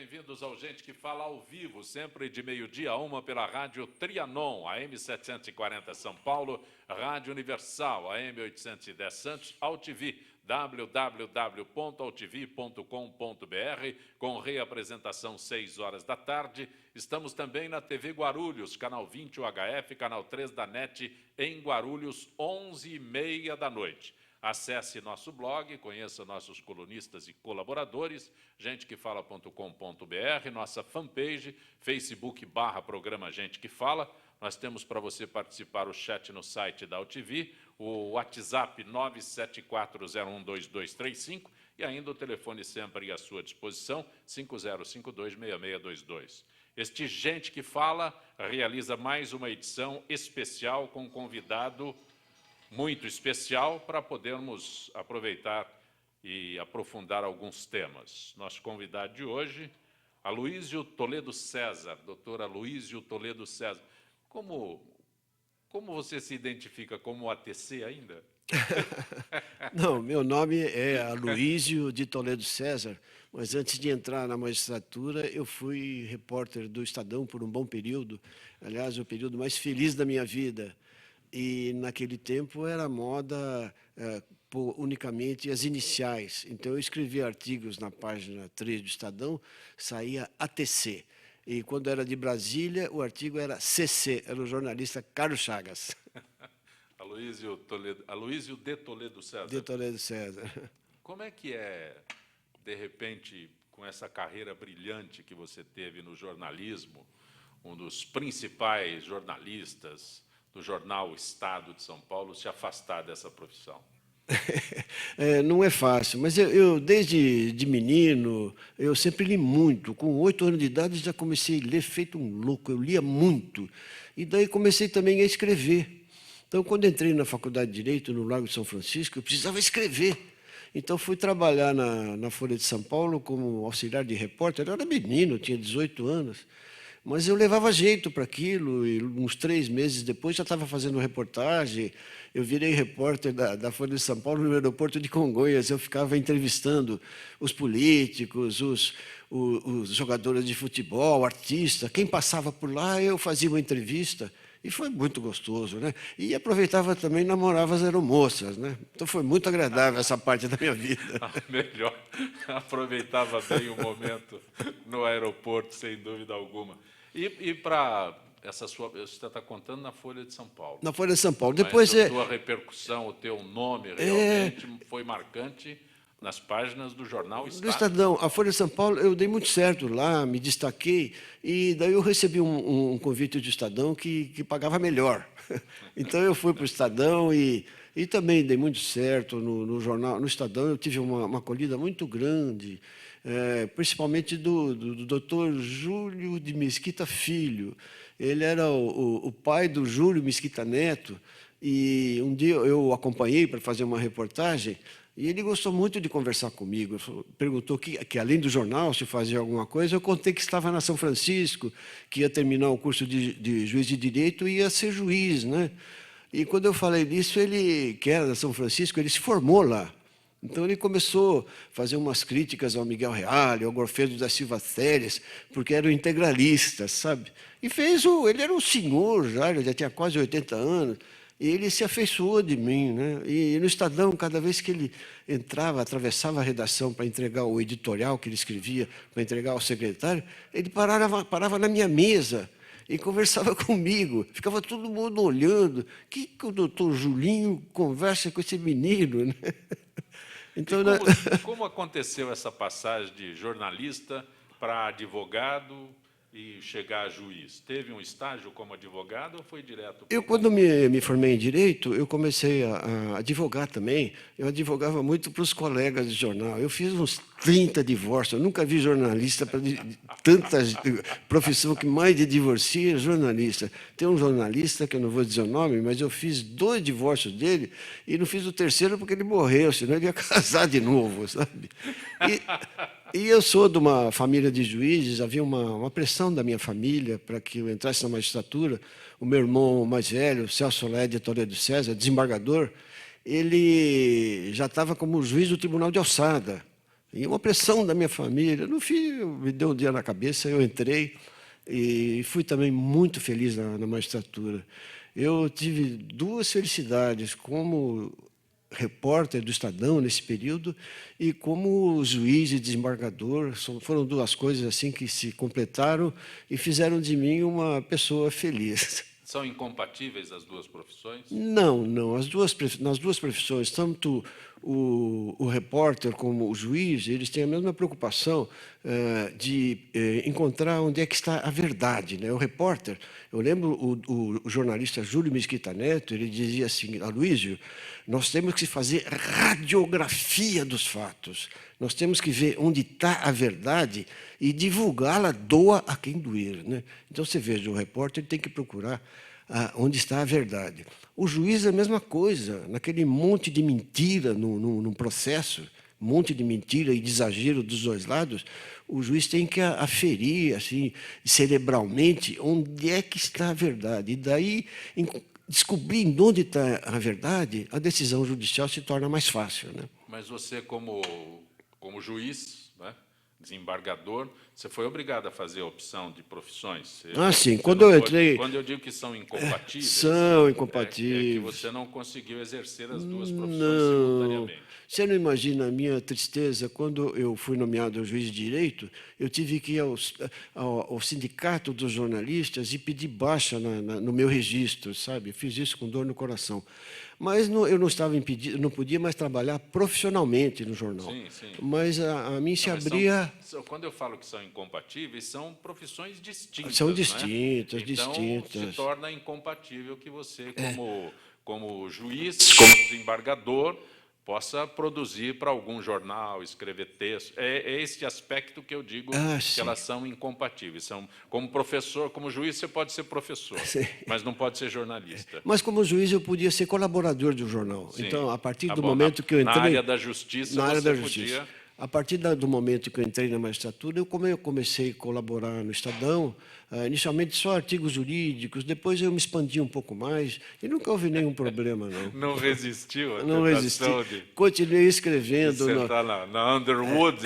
bem-vindos ao Gente que Fala ao vivo, sempre de meio-dia a 1 pela Rádio Trianon, AM 740 São Paulo, Rádio Universal, AM 810 Santos, AltV, www.altv.com.br, com reapresentação 6 horas da tarde. Estamos também na TV Guarulhos, canal 20 UHF, canal 3 da NET, em Guarulhos, 11h30 da noite. Acesse nosso blog, conheça nossos colunistas e colaboradores, gentequefala.com.br, nossa fanpage, Facebook/programa Gente que Fala. Nós temos para você participar o chat no site da AltV, o WhatsApp 974012235 e ainda o telefone sempre à sua disposição, 50526622. Este Gente que Fala realiza mais uma edição especial com um convidado muito especial para podermos aproveitar e aprofundar alguns temas. Nosso convidado de hoje, Aloísio Toledo César, doutor Aloísio Toledo César. Como você se identifica como ATC ainda? Não, meu nome é Aloísio de Toledo César, mas antes de entrar na magistratura, eu fui repórter do Estadão por um bom período, aliás, o período mais feliz da minha vida. E, naquele tempo, era moda pôr unicamente as iniciais. Então, eu escrevia artigos na página 3 do Estadão, saía ATC. E, quando era de Brasília, o artigo era CC, era o jornalista Carlos Chagas. Aloísio de Toledo César. De Toledo César. Como é que é, de repente, com essa carreira brilhante que você teve no jornalismo, um dos principais jornalistas do jornal Estado de São Paulo, se afastar dessa profissão? Não é fácil, mas eu desde de menino, eu sempre li muito. Com 8 anos de idade, já comecei a ler feito um louco, eu lia muito. E daí comecei também a escrever. Então, quando entrei na Faculdade de Direito, no Largo de São Francisco, eu precisava escrever. Então, fui trabalhar na Folha de São Paulo como auxiliar de repórter. Eu era menino, eu tinha 18 anos. Mas eu levava jeito para aquilo, e uns 3 meses depois já estava fazendo reportagem. Eu virei repórter da Folha de São Paulo no aeroporto de Congonhas. Eu ficava entrevistando os políticos, os jogadores de futebol, artistas. Quem passava por lá, eu fazia uma entrevista. E foi muito gostoso, né? E aproveitava também, namorava as aeromoças, né? Então foi muito agradável essa parte da minha vida. Melhor, aproveitava bem o momento no aeroporto, sem dúvida alguma. E para essa sua... Você está contando na Folha de São Paulo. Na Folha de São Paulo. Mas depois a sua repercussão, o teu nome realmente foi marcante nas páginas do jornal Estado. Do Estadão, a Folha de São Paulo, eu dei muito certo lá, me destaquei, e daí eu recebi um convite do Estadão que pagava melhor. Então eu fui para o Estadão e também dei muito certo no jornal, no Estadão. Eu tive uma acolhida muito grande, principalmente do doutor Júlio de Mesquita Filho. Ele era o pai do Júlio Mesquita Neto, e um dia eu acompanhei para fazer uma reportagem. E ele gostou muito de conversar comigo. Perguntou que além do jornal, se fazia alguma coisa. Eu contei que estava na São Francisco, que ia terminar o curso de juiz de direito e ia ser juiz, né? E quando eu falei disso, ele, que era da São Francisco, ele se formou lá. Então ele começou a fazer umas críticas ao Miguel Reale, ao Gorfedo da Silva Teles, porque era um integralista, sabe? E ele era um senhor já, ele já tinha quase 80 anos. E ele se afeiçoou de mim, né? E no Estadão, cada vez que ele entrava, atravessava a redação para entregar o editorial que ele escrevia, para entregar ao secretário, ele parava na minha mesa e conversava comigo. Ficava todo mundo olhando. Que o doutor Julinho conversa com esse menino, né? Então, como aconteceu essa passagem de jornalista para advogado e chegar a juiz? Teve um estágio como advogado ou foi direto? Quando me formei em Direito, eu comecei a advogar também. Eu advogava muito para os colegas de jornal. Eu fiz uns 30 divórcios. Eu nunca vi jornalista para tanta profissão que mais de divorcia é jornalista. Tem um jornalista, que eu não vou dizer o nome, mas eu fiz 2 divórcios dele e não fiz o terceiro porque ele morreu, senão ele ia casar de novo, sabe? E eu sou de uma família de juízes, havia uma pressão da minha família para que eu entrasse na magistratura. O meu irmão mais velho, Celso Lé de Toledo César, desembargador, ele já estava como juiz do Tribunal de Alçada. E uma pressão da minha família. No fim, me deu um dia na cabeça, eu entrei e fui também muito feliz na magistratura. Eu tive duas felicidades, como repórter do Estadão nesse período e como juiz e desembargador. Foram duas coisas assim que se completaram e fizeram de mim uma pessoa feliz. São incompatíveis as duas profissões? Não, não. Nas duas profissões, tanto o repórter como o juiz, eles têm a mesma preocupação de encontrar onde é que está a verdade, né? O repórter, eu lembro o jornalista Júlio Mesquita Neto, ele dizia assim: Aloísio, nós temos que fazer radiografia dos fatos, nós temos que ver onde está a verdade e divulgá-la, doa a quem doer, né? Então, você veja, o repórter tem que procurar onde está a verdade. O juiz é a mesma coisa, naquele monte de mentira no processo, monte de mentira e de exagero dos dois lados, o juiz tem que aferir, assim, cerebralmente, onde é que está a verdade. E daí, descobrindo onde está a verdade, a decisão judicial se torna mais fácil, né? Mas você, como juiz, né, desembargador, você foi obrigado a fazer a opção de profissões. Sim. Quando eu entrei... Quando eu digo que são incompatíveis... São incompatíveis. É que você não conseguiu exercer as duas profissões Não. simultaneamente. Você não imagina a minha tristeza quando eu fui nomeado juiz de direito, eu tive que ir ao sindicato dos jornalistas e pedir baixa no meu registro, sabe? Eu fiz isso com dor no coração. Mas eu não estava impedido, não podia mais trabalhar profissionalmente no jornal. Sim, sim. Mas a mim se abria... Quando eu falo que são incompatíveis, são profissões distintas. São distintas, né? Então, distintas. se torna incompatível que você, como juiz, como desembargador, possa produzir para algum jornal, escrever texto. É esse aspecto que eu digo que elas são incompatíveis. Como professor, como juiz, você pode ser professor, mas não pode ser jornalista. Mas, como juiz, eu podia ser colaborador de um jornal. Sim. Então, a partir do momento que eu entrei... Na área da justiça, podia... A partir do momento que eu entrei na magistratura, eu comecei a colaborar no Estadão, inicialmente só artigos jurídicos, depois eu me expandi um pouco mais, e nunca houve nenhum problema, não. Não resistiu à Não resisti. Continuei escrevendo. Você está na Underwood.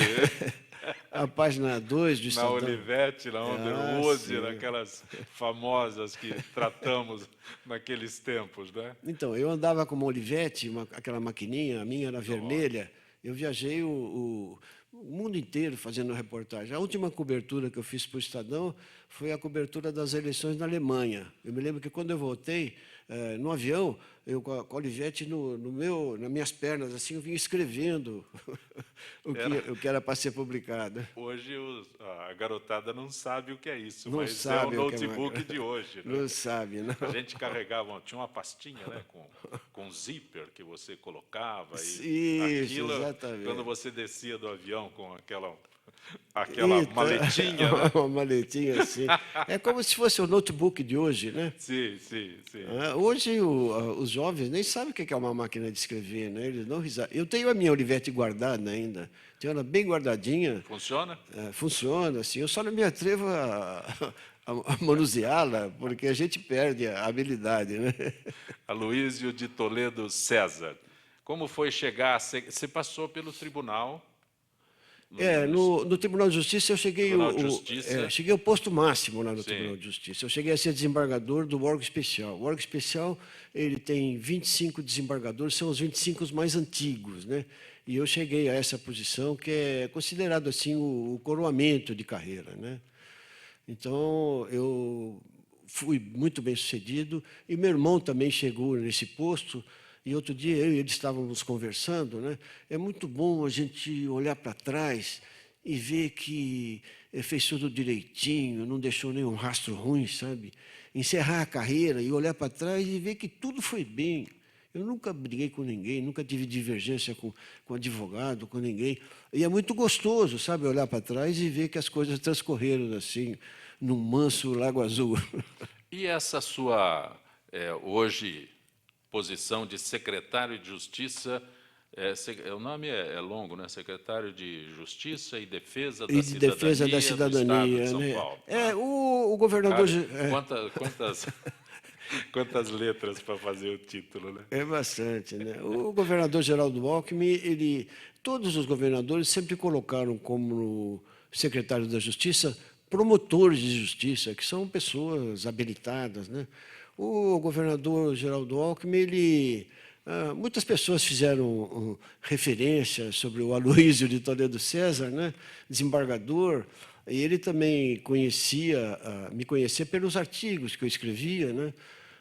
A página 2 do Estadão. Na Olivetti, na Underwood, naquelas famosas que tratamos naqueles tempos, né? Então, eu andava com uma Olivetti, aquela maquininha, a minha era vermelha. Eu viajei o mundo inteiro fazendo reportagem. A última cobertura que eu fiz para o Estadão foi a cobertura das eleições na Alemanha. Eu me lembro que, quando eu voltei, no avião, eu com a Olivetti nas minhas pernas, assim, eu vinha escrevendo o que era para ser publicado. Hoje a garotada não sabe o que é isso, não mas sabe é o notebook de hoje. Né? Não sabe, não. A gente carregava, tinha uma pastinha, né, com zíper que você colocava. Isso, aquilo, exatamente. Quando você descia do avião com aquela maletinha, né? Uma maletinha assim. É como se fosse o notebook de hoje, né? Sim, sim, sim. Hoje, os jovens nem sabem o que é uma máquina de escrever, né? Eles não risaram. Eu tenho a minha Olivetti guardada ainda. Tenho ela bem guardadinha. Funciona? Funciona, sim. Eu só não me atrevo a manuseá-la, porque a gente perde a habilidade, né? Aloísio de Toledo César. Como foi chegar? Você passou pelo tribunal... No Tribunal de Justiça eu cheguei cheguei ao posto máximo lá no Tribunal de Justiça. Eu cheguei a ser desembargador do órgão especial. O órgão especial, ele tem 25 desembargadores, são os 25 mais antigos, né? E eu cheguei a essa posição, que é considerado assim o coroamento de carreira, né? Então, eu fui muito bem sucedido, e meu irmão também chegou nesse posto. E outro dia eu e ele estávamos conversando, né? É muito bom a gente olhar para trás e ver que fez tudo direitinho, não deixou nenhum rastro ruim, sabe? Encerrar a carreira e olhar para trás e ver que tudo foi bem. Eu nunca briguei com ninguém, nunca tive divergência com advogado, com ninguém. E é muito gostoso, sabe, olhar para trás e ver que as coisas transcorreram assim, num manso Lago Azul. E essa sua, hoje, posição de secretário de Justiça, o nome é longo, né? Secretário de Justiça e Defesa da Cidadania, Defesa da Cidadania, do Estado de São né? Paulo. O governador... Quantas Quantas letras para fazer o título, né? É bastante, né? O governador Geraldo Alckmin, todos os governadores sempre colocaram como secretário da Justiça promotores de justiça, que são pessoas habilitadas, né? O governador Geraldo Alckmin, muitas pessoas fizeram referência sobre o Aloísio de Toledo César, né? Desembargador, e ele também me conhecia pelos artigos que eu escrevia, né?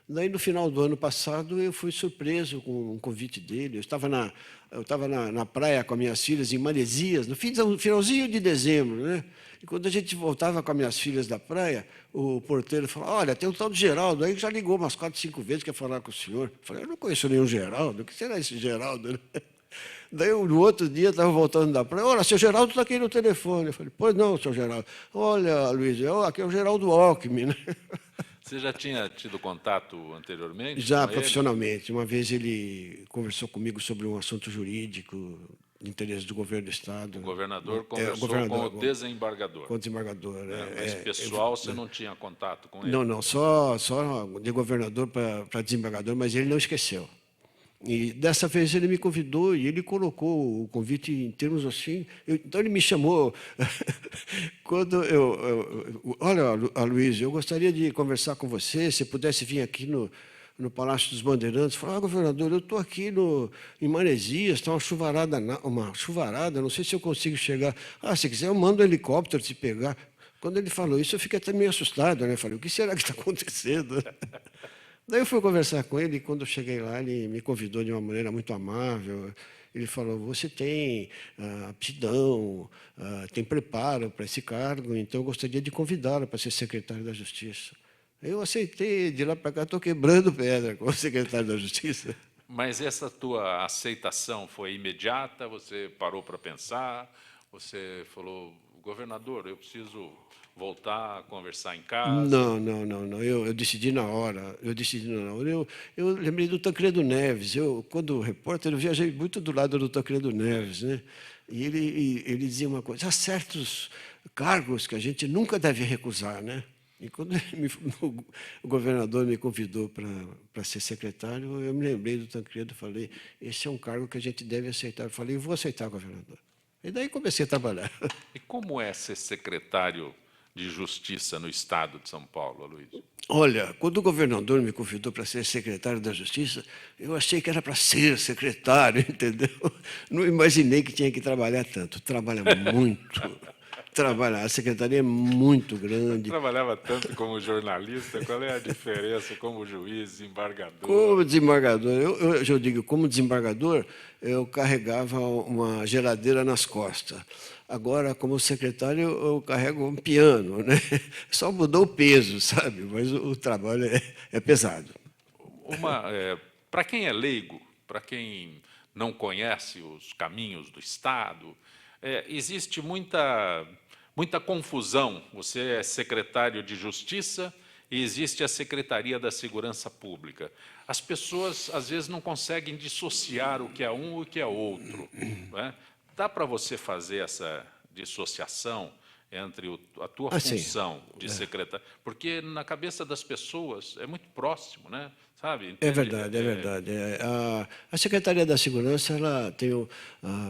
Daí, no final do ano passado, eu fui surpreso com um convite dele. Eu estava na praia com as minhas filhas, em Maresias, no finalzinho de dezembro, né? E quando a gente voltava com as minhas filhas da praia, o porteiro falou: olha, tem um tal de Geraldo aí que já ligou umas 4, 5 vezes, quer falar com o senhor. Eu falei: eu não conheço nenhum Geraldo, o que será esse Geraldo, né? Daí, no outro dia, estava voltando da praia: olha, seu Geraldo está aqui no telefone. Eu falei: pois não, seu Geraldo. Olha, Luiz, aqui é o Geraldo Alckmin, né? Você já tinha tido contato anteriormente Já com ele? profissionalmente. Uma vez ele conversou comigo sobre um assunto jurídico de interesse do governo do Estado. O governador o conversou com o desembargador. Com o desembargador. Mas pessoal, você não tinha contato com ele? Não, só de governador para desembargador, mas ele não esqueceu. E dessa vez ele me convidou e ele colocou o convite em termos assim. Então ele me chamou. Quando olha, Aloísio, eu gostaria de conversar com você, se pudesse vir aqui no Palácio dos Bandeirantes. Falei: governador, eu estou aqui em Maresias, está uma chuvarada, não sei se eu consigo chegar. Se quiser eu mando um helicóptero te pegar. Quando ele falou isso, eu fiquei até meio assustado, né? Falei: o que será que está acontecendo? Daí eu fui conversar com ele, e quando eu cheguei lá, ele me convidou de uma maneira muito amável. Ele falou: você tem aptidão, tem preparo para esse cargo, então eu gostaria de convidá-lo para ser secretário da Justiça. Eu aceitei, de lá para cá estou quebrando pedra como secretário da Justiça. Mas essa tua aceitação foi imediata? Você parou para pensar? Você falou: governador, eu preciso voltar a conversar em casa? Não. Eu decidi na hora. Eu lembrei do Tancredo Neves. Quando repórter, eu viajei muito do lado do Tancredo Neves, né? E ele dizia uma coisa: há certos cargos que a gente nunca deve recusar, né? E quando o governador me convidou para ser secretário, eu me lembrei do Tancredo e falei: esse é um cargo que a gente deve aceitar. Eu falei: vou aceitar, governador. E daí comecei a trabalhar. E como é ser secretário de Justiça no Estado de São Paulo, Luiz? Olha, quando o governador me convidou para ser secretário da Justiça, eu achei que era para ser secretário, entendeu? Não imaginei que tinha que trabalhar tanto. Trabalha muito. A secretaria é muito grande. Trabalhava tanto como jornalista, qual é a diferença como juiz, desembargador? Como desembargador, eu digo, como desembargador, eu carregava uma geladeira nas costas. Agora, como secretário, eu carrego um piano, né? Só mudou o peso, sabe? Mas o trabalho é pesado. Para quem é leigo, para quem não conhece os caminhos do Estado, existe muita confusão. Você é secretário de Justiça e existe a Secretaria da Segurança Pública. As pessoas, às vezes, não conseguem dissociar o que é um e o que é outro, não é? Dá para você fazer essa dissociação entre a tua função de secretário? Porque na cabeça das pessoas é muito próximo, né? Sabe? Entende? É verdade. A Secretaria da Segurança ela tem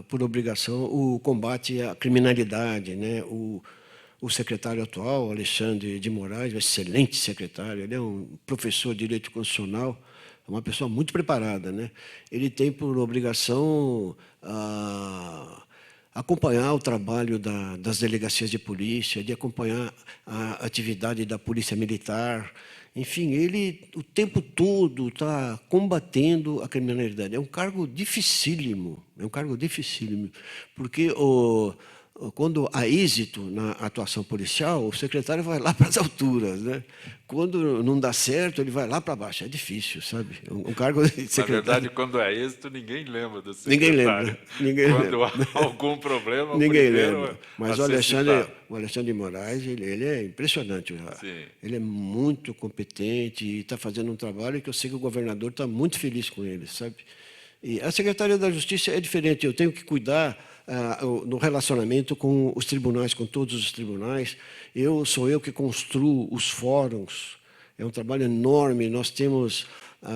por obrigação o combate à criminalidade, né? O secretário atual, Alexandre de Moraes, um excelente secretário, ele é um professor de Direito Constitucional, uma pessoa muito preparada, né? Ele tem por obrigação acompanhar o trabalho das delegacias de polícia, de acompanhar a atividade da polícia militar. Enfim, ele o tempo todo está combatendo a criminalidade. É um cargo dificílimo, porque quando há êxito na atuação policial, o secretário vai lá para as alturas, né? Quando não dá certo, ele vai lá para baixo. É difícil, sabe? Um cargo de secretário. Na verdade, quando é êxito, ninguém lembra do secretário. Ninguém quando lembra. há algum problema, ninguém lembra. Mas o Alexandre de Moraes, ele é impressionante. Sim. Ele é muito competente e está fazendo um trabalho que eu sei que o governador está muito feliz com ele, sabe? E a Secretaria da Justiça é diferente. Eu tenho que cuidar no relacionamento com os tribunais, com todos os tribunais. Sou eu que construo os fóruns. É um trabalho enorme. Nós temos,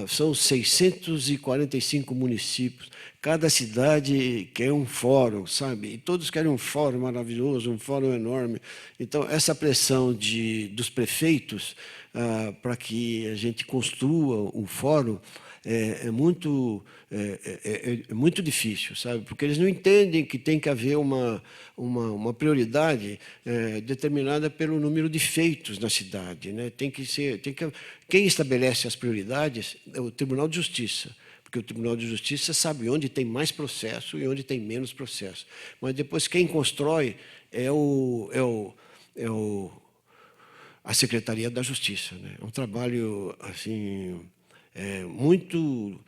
são 645 municípios. Cada cidade quer um fórum, sabe? E todos querem um fórum maravilhoso, um fórum enorme. Então, essa pressão dos prefeitos para que a gente construa um fórum é muito difícil, sabe? Porque eles não entendem que tem que haver uma prioridade determinada pelo número de feitos na cidade, né? Quem estabelece as prioridades é o Tribunal de Justiça, porque o Tribunal de Justiça sabe onde tem mais processo e onde tem menos processo. Mas depois quem constrói é a Secretaria da Justiça, né? É um trabalho assim muito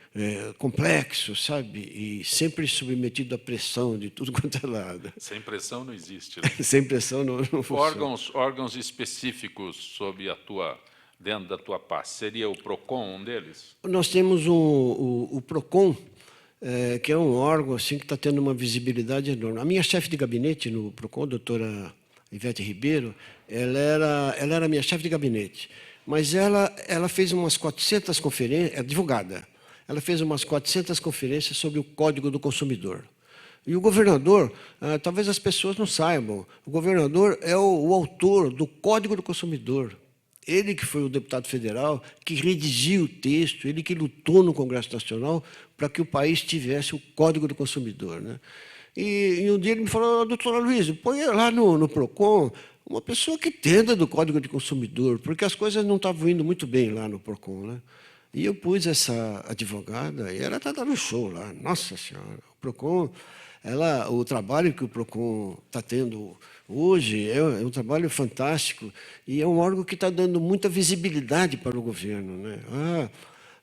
complexo, sabe? E sempre submetido à pressão de tudo quanto é lado. Sem pressão não existe, né? Sem pressão não funciona. Órgãos específicos dentro da tua pasta, seria o PROCON um deles? Nós temos o PROCON, que é um órgão assim, que está tendo uma visibilidade enorme. A minha chefe de gabinete no PROCON, a doutora Ivete Ribeiro, ela era minha chefe de gabinete. Mas ela fez umas 400 conferências, é advogada, ela fez umas 400 conferências sobre o Código do Consumidor. E o governador, talvez as pessoas não saibam, o governador é o autor do Código do Consumidor. Ele que foi o deputado federal, que redigiu o texto, ele que lutou no Congresso Nacional para que o país tivesse o Código do Consumidor, né? E um dia ele me falou, doutora Luiz, põe lá no PROCON uma pessoa que entenda do Código de Consumidor, porque as coisas não estavam indo muito bem lá no PROCON, né? E eu pus essa advogada, e ela está dando show lá. Nossa Senhora, o PROCON, o trabalho que o PROCON está tendo hoje é um trabalho fantástico, e é um órgão que está dando muita visibilidade para o governo, né?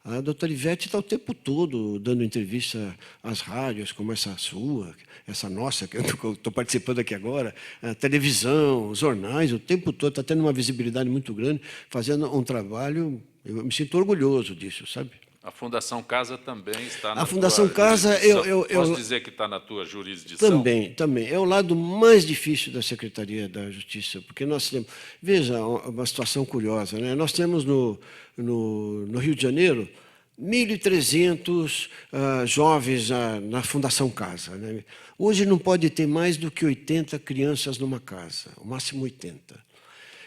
A doutora Ivete está o tempo todo dando entrevista às rádios, como essa sua, essa nossa, que eu estou participando aqui agora, a televisão, os jornais, o tempo todo está tendo uma visibilidade muito grande, fazendo um trabalho, eu me sinto orgulhoso disso, sabe? A Fundação Casa também está na A Fundação tua Casa, jurisdição. Posso dizer que está na tua jurisdição? Também. É o lado mais difícil da Secretaria da Justiça, porque nós temos... Veja, uma situação curiosa, né? Nós temos no Rio de Janeiro 1.300 jovens na Fundação Casa, né? Hoje não pode ter mais do que 80 crianças numa casa, o máximo 80.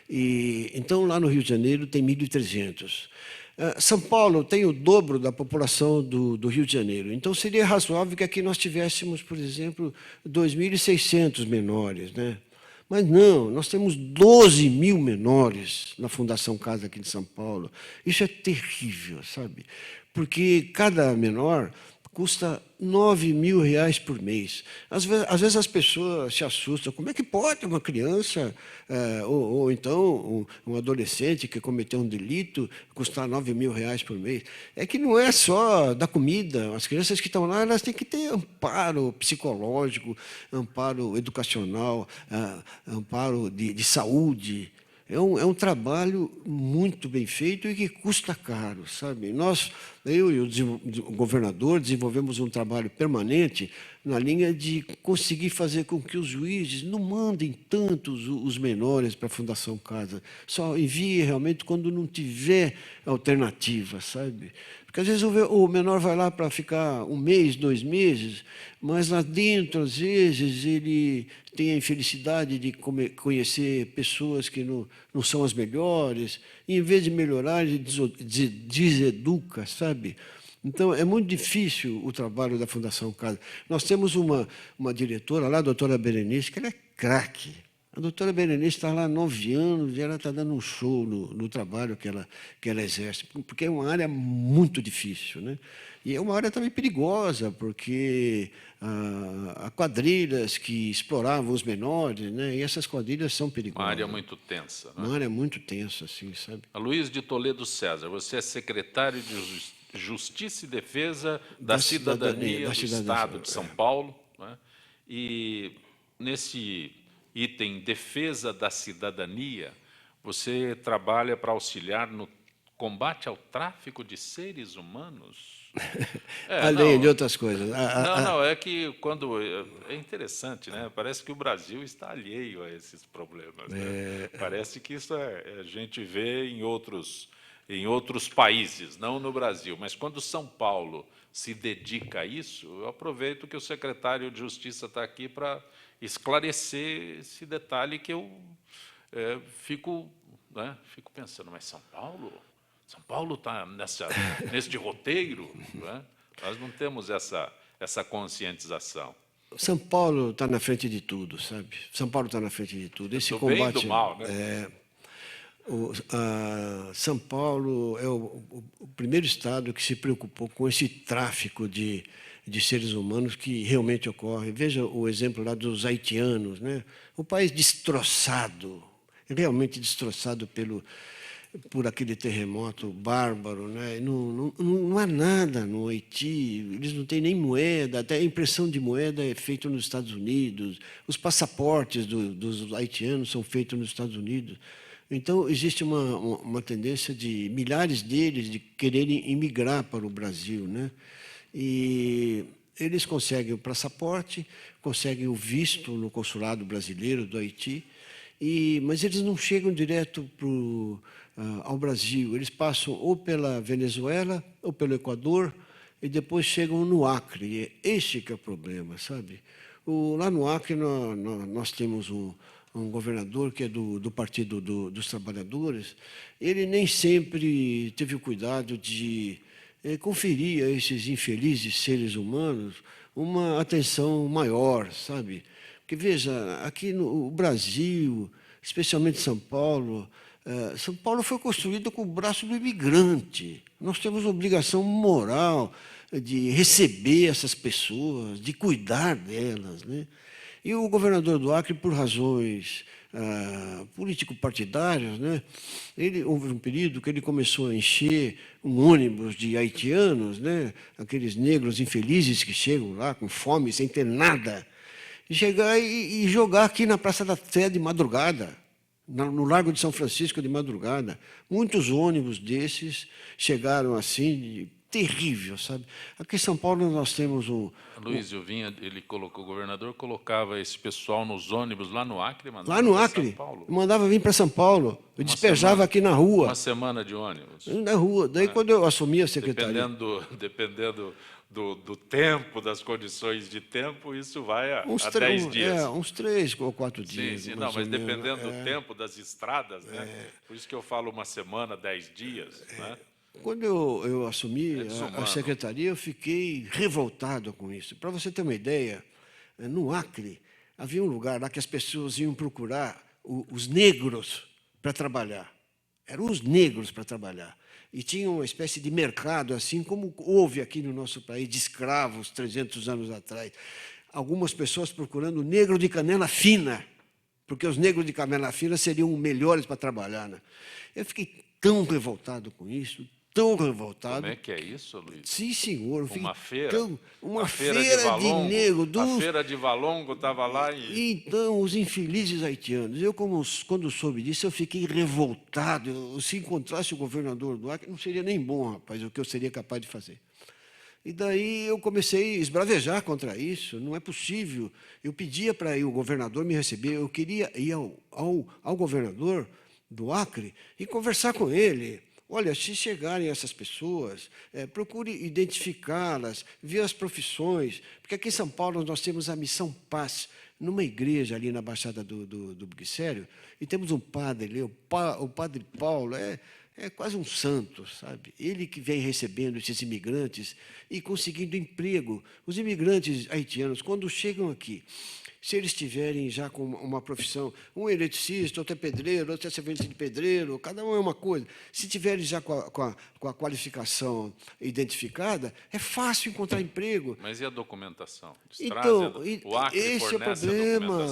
Então, lá no Rio de Janeiro, tem 1.300. São Paulo tem o dobro da população do Rio de Janeiro. Então, seria razoável que aqui nós tivéssemos, por exemplo, 2.600 menores, né? Mas não, nós temos 12 mil menores na Fundação Casa aqui de São Paulo. Isso é terrível, sabe? Porque cada menor custa R$9.000 por mês. Às vezes as pessoas se assustam. Como é que pode uma criança, ou então um adolescente que cometeu um delito, custar R$9.000 por mês? É que não é só da comida. As crianças que estão lá, elas têm que ter amparo psicológico, amparo educacional, amparo de saúde. É um trabalho muito bem feito e que custa caro, sabe? Eu e o governador desenvolvemos um trabalho permanente na linha de conseguir fazer com que os juízes não mandem tantos os menores para a Fundação Casa. Só envie realmente quando não tiver alternativa, sabe? Porque às vezes o menor vai lá para ficar 1 mês, 2 meses, mas lá dentro, às vezes, ele tem a infelicidade de conhecer pessoas que não são as melhores, e, em vez de melhorar, ele deseduca, sabe? Então, é muito difícil o trabalho da Fundação Casa. Nós temos uma diretora lá, a doutora Berenice, que ela é craque. A doutora Berenice está lá há 9 anos e ela está dando um show no trabalho que ela exerce, porque é uma área muito difícil, né? E é uma área também perigosa, porque há quadrilhas que exploravam os menores, né? E essas quadrilhas são perigosas. Uma área muito tensa, né? Uma área muito tensa, assim, sabe? A Luiz de Toledo César, você é secretário de Justiça e Defesa da Cidadania do Estado de São Paulo, né? E nesse item Defesa da Cidadania, você trabalha para auxiliar no combate ao tráfico de seres humanos? Além de outras coisas. É que quando... É interessante, né? Parece que o Brasil está alheio a esses problemas, né? Parece que isso a gente vê em outros em outros países, não no Brasil. Mas quando São Paulo se dedica a isso, eu aproveito que o secretário de Justiça está aqui para esclarecer esse detalhe que eu fico pensando, mas São Paulo está nesse roteiro, né? Nós não temos essa conscientização. São Paulo está na frente de tudo, sabe? São Paulo está na frente de tudo. Esse combate, bem do mal, né? São Paulo é o primeiro estado que se preocupou com esse tráfico de seres humanos que realmente ocorre. Veja o exemplo lá dos haitianos, né? O país destroçado, realmente destroçado por aquele terremoto bárbaro, né? Não há nada no Haiti, eles não têm nem moeda, até a impressão de moeda é feita nos Estados Unidos, os passaportes dos haitianos são feitos nos Estados Unidos. Então, existe uma tendência de milhares deles de quererem imigrar para o Brasil, né? E eles conseguem o passaporte, conseguem o visto no consulado brasileiro do Haiti, mas eles não chegam direto ao Brasil. Eles passam ou pela Venezuela ou pelo Equador e depois chegam no Acre. Este que é o problema, sabe? Lá no Acre nós temos um governador que é do Partido dos Trabalhadores. Ele nem sempre teve o cuidado de conferir a esses infelizes seres humanos uma atenção maior, sabe? Porque, veja, aqui no Brasil, especialmente São Paulo foi construído com o braço do imigrante. Nós temos obrigação moral de receber essas pessoas, de cuidar delas, né? E o governador do Acre, por razões político-partidárias, né, houve um período que ele começou a encher um ônibus de haitianos, né, aqueles negros infelizes que chegam lá com fome, sem ter nada, e chegar e jogar aqui na Praça da Sé de madrugada, no Largo de São Francisco de madrugada. Muitos ônibus desses chegaram assim, terrível, sabe? Aqui em São Paulo nós temos Luiz, o governador colocava esse pessoal nos ônibus lá no Acre, mandava lá no Acre, São Paulo. Mandava vir para São Paulo, eu despejava aqui na rua. Uma semana de ônibus. Na rua. Daí, quando eu assumi a secretaria... Dependendo do tempo, das condições de tempo, isso vai a 10 dias. Uns 3 ou 4 dias. Sim, mas dependendo do tempo das estradas, né? Por isso que eu falo uma semana, 10 dias, né? Quando eu assumi a secretaria, eu fiquei revoltado com isso. Para você ter uma ideia, no Acre, havia um lugar lá que as pessoas iam procurar os negros para trabalhar. Eram os negros para trabalhar. E tinha uma espécie de mercado, assim como houve aqui no nosso país, de escravos 300 anos atrás. Algumas pessoas procurando negro de canela fina, porque os negros de canela fina seriam melhores para trabalhar, né? Eu fiquei tão revoltado com isso, tão revoltado. Como é que é isso, Luiz? Sim, senhor. Uma feira? Uma feira de negro. A feira de Valongo estava lá e... Então, os infelizes haitianos. Eu, quando soube disso, eu fiquei revoltado. Se encontrasse o governador do Acre, não seria nem bom, rapaz, o que eu seria capaz de fazer. E daí eu comecei a esbravejar contra isso. Não é possível. Eu pedia para o governador me receber. Eu queria ir ao governador do Acre e conversar com ele. Olha, se chegarem essas pessoas, procure identificá-las, ver as profissões, porque aqui em São Paulo nós temos a Missão Paz, numa igreja ali na Baixada do Glicério, e temos um padre ali, o Padre Paulo, é quase um santo, sabe? Ele que vem recebendo esses imigrantes e conseguindo emprego. Os imigrantes haitianos, quando chegam aqui, se eles tiverem já com uma profissão, um eletricista, outro é pedreiro, outro é servente de pedreiro, cada um é uma coisa. Se tiverem já com a qualificação identificada, é fácil encontrar emprego. Mas e a documentação? Então, o Acre esse é o problema.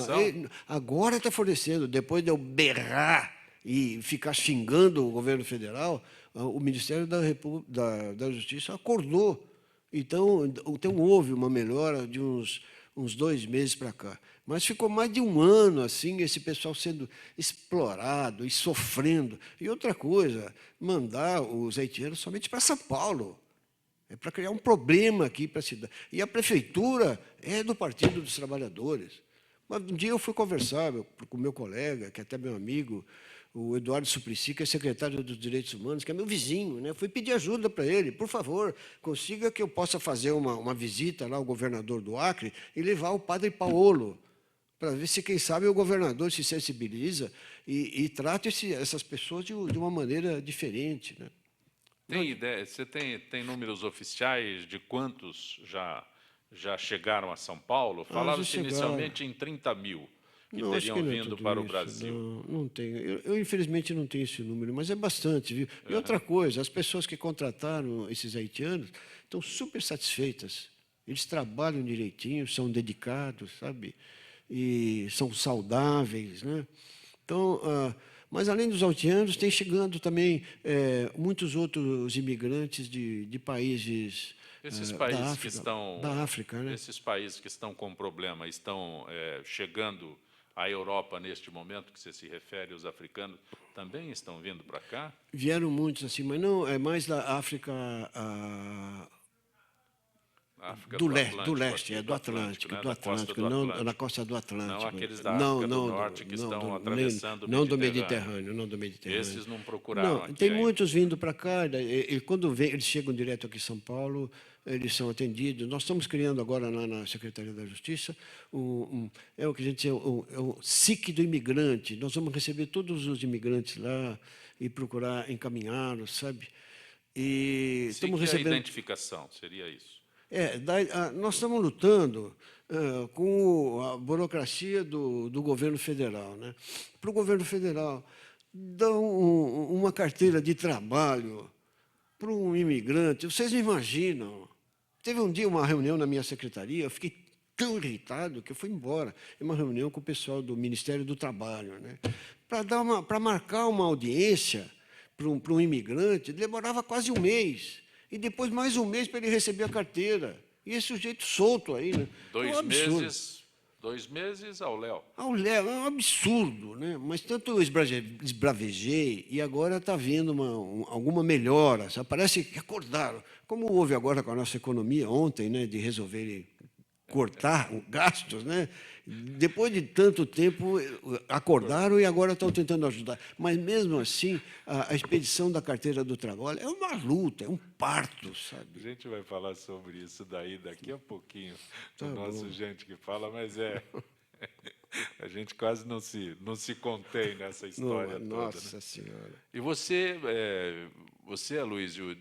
Agora está fornecendo. Depois de eu berrar e ficar xingando o governo federal, o Ministério da Justiça acordou. Então, houve uma melhora de uns 2 meses para cá. Mas ficou mais de 1 ano assim, esse pessoal sendo explorado e sofrendo. E outra coisa, mandar os haitianos somente para São Paulo. É para criar um problema aqui para a cidade. E a prefeitura é do Partido dos Trabalhadores. Mas um dia eu fui conversar com o meu colega, que é até meu amigo, o Eduardo Suplicy, que é secretário dos Direitos Humanos, que é meu vizinho, né? Fui pedir ajuda para ele, por favor, consiga que eu possa fazer uma visita lá ao governador do Acre e levar o padre Paolo, para ver se, quem sabe, o governador se sensibiliza e trata essas pessoas de uma maneira diferente, né? Tem ideia, você tem números oficiais de quantos já chegaram a São Paulo? Falava-se inicialmente em 30 mil que Não, acho que teriam não é vindo tudo para o isso. Brasil. Não tenho. Eu, infelizmente, não tenho esse número, mas é bastante, viu? E outra coisa, as pessoas que contrataram esses haitianos estão super satisfeitas. Eles trabalham direitinho, são dedicados, sabe? E são saudáveis, né? Então, mas além dos haitianos, tem chegando também muitos outros imigrantes de países Esses países que da África, né? esses países que estão com problema estão chegando à Europa neste momento que você se refere, os africanos também estão vindo para cá? Vieram muitos assim, mas não é mais da África África do Atlântico, leste, aqui, do Atlântico, né? do Da costa Atlântico, do não Atlântico. na costa do Atlântico. Não aqueles da África do Norte que estão atravessando não o do Mediterrâneo. Não do Mediterrâneo. Esses não procuraram Não, aqui tem ainda. muitos vindo para cá, e quando eles chegam direto aqui em São Paulo, eles são atendidos. Nós estamos criando agora lá na Secretaria da Justiça é o que a gente chama o SIC do imigrante. Nós vamos receber todos os imigrantes lá e procurar encaminhá-los, sabe? E estamos recebendo a identificação, seria isso. Nós estamos lutando com a burocracia do governo federal, né? Para o governo federal dar uma carteira de trabalho para um imigrante. Vocês não imaginam. Teve um dia uma reunião na minha secretaria, eu fiquei tão irritado que eu fui embora. É uma reunião com o pessoal do Ministério do Trabalho, né? Para marcar uma audiência para um imigrante, demorava quase um mês. E depois mais um mês para ele receber a carteira. E esse sujeito solto aí, né? 2 meses ao léu. Ao léu, é um absurdo, né? Mas tanto eu esbravejei e agora está havendo alguma melhora. Sabe? Parece que acordaram. Como houve agora com a nossa economia ontem, né? De resolverem cortar gastos, né? Depois de tanto tempo, acordaram e agora estão tentando ajudar. Mas, mesmo assim, a expedição da carteira do trabalho é uma luta, é um parto, sabe? A gente vai falar sobre isso daí daqui a pouquinho, Tá o nosso bom. gente que fala, mas a gente quase não se contém nessa história toda. Nossa Né? Senhora. E você, Aloysio,